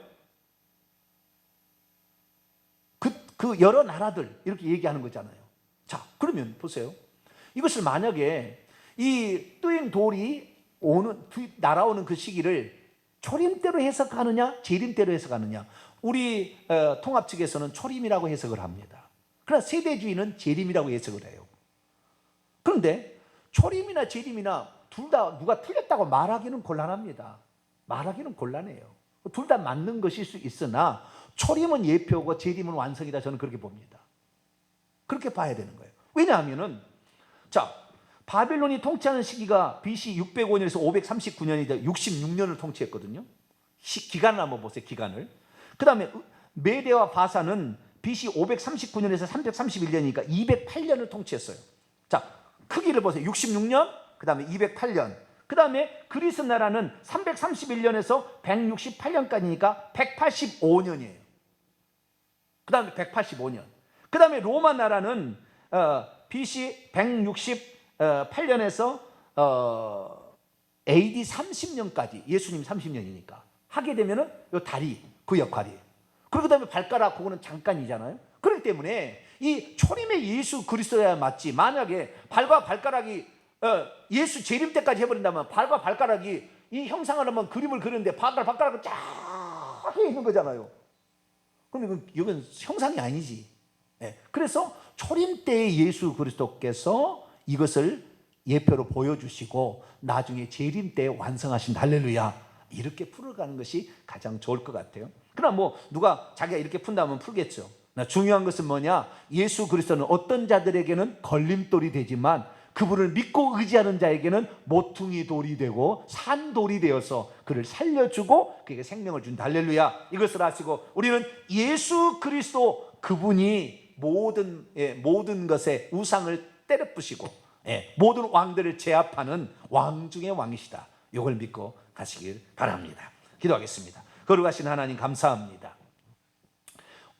그 여러 나라들 이렇게 얘기하는 거잖아요. 자, 그러면 보세요. 이것을 만약에 이 뜨인 돌이 날아오는 그 시기를 초림 때로 해석하느냐 재림 때로 해석하느냐, 우리 통합 측에서는 초림이라고 해석을 합니다. 그러나 세대주의는 재림이라고 해석을 해요. 그런데 초림이나 재림이나 둘 다 누가 틀렸다고 말하기는 곤란합니다. 말하기는 곤란해요. 둘 다 맞는 것일 수 있으나 초림은 예표고 재림은 완성이다. 저는 그렇게 봅니다. 그렇게 봐야 되는 거예요. 왜냐하면은 자, 바벨론이 통치하는 시기가 BC 605년에서 539년이다. 66년을 통치했거든요. 기간을 한번 보세요. 기간을. 그 다음에 메대와 바사는 BC 539년에서 331년이니까 208년을 통치했어요. 자, 크기를 보세요. 66년, 그 다음에 208년. 그 다음에 그리스 나라는 331년에서 168년까지니까 185년이에요. 그 다음에 185년. 그 다음에 로마 나라는 BC 168년에서 AD 30년까지, 예수님 30년이니까 하게 되면은 요 다리, 그 역할이에요. 그리고 그다음에 발가락, 그거는 잠깐이잖아요. 그렇기 때문에 이 초림의 예수 그리스도야 맞지, 만약에 발과 발가락이 예수 재림 때까지 해버린다면 발과 발가락이 이 형상을 한번 그림을 그리는데 발가락은 쫙 있는 거잖아요. 그럼 이건 형상이 아니지. 그래서 초림 때의 예수 그리스도께서 이것을 예표로 보여주시고 나중에 재림 때 완성하신, 할렐루야, 이렇게 풀어가는 것이 가장 좋을 것 같아요. 그러나 뭐 누가 자기가 이렇게 푼다면 풀겠죠. 중요한 것은 뭐냐, 예수 그리스도는 어떤 자들에게는 걸림돌이 되지만 그분을 믿고 의지하는 자에게는 모퉁이 돌이 되고 산돌이 되어서 그를 살려주고 그에게 생명을 준다. 할렐루야. 이것을 아시고 우리는 예수 그리스도, 그분이 모든 것의 우상을 때려 부시고 모든 왕들을 제압하는 왕 중의 왕이시다. 이걸 믿고 가시길 바랍니다. 기도하겠습니다. 거룩하신 하나님, 감사합니다.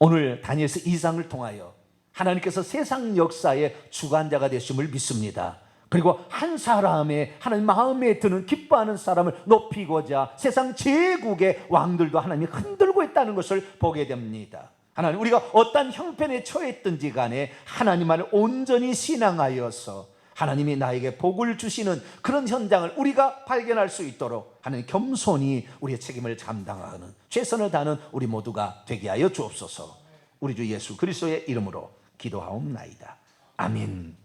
오늘 다니엘서 2장을 통하여 하나님께서 세상 역사의 주관자가 되심을 믿습니다. 그리고 한 사람의 하나님 마음에 드는 기뻐하는 사람을 높이고자 세상 제국의 왕들도 하나님이 흔들고 있다는 것을 보게 됩니다. 하나님, 우리가 어떤 형편에 처했든지 간에 하나님만을 온전히 신앙하여서 하나님이 나에게 복을 주시는 그런 현장을 우리가 발견할 수 있도록 하나님 겸손히 우리의 책임을 감당하는, 최선을 다하는 우리 모두가 되게 하여 주옵소서. 우리 주 예수 그리스도의 이름으로 기도하옵나이다. 아멘.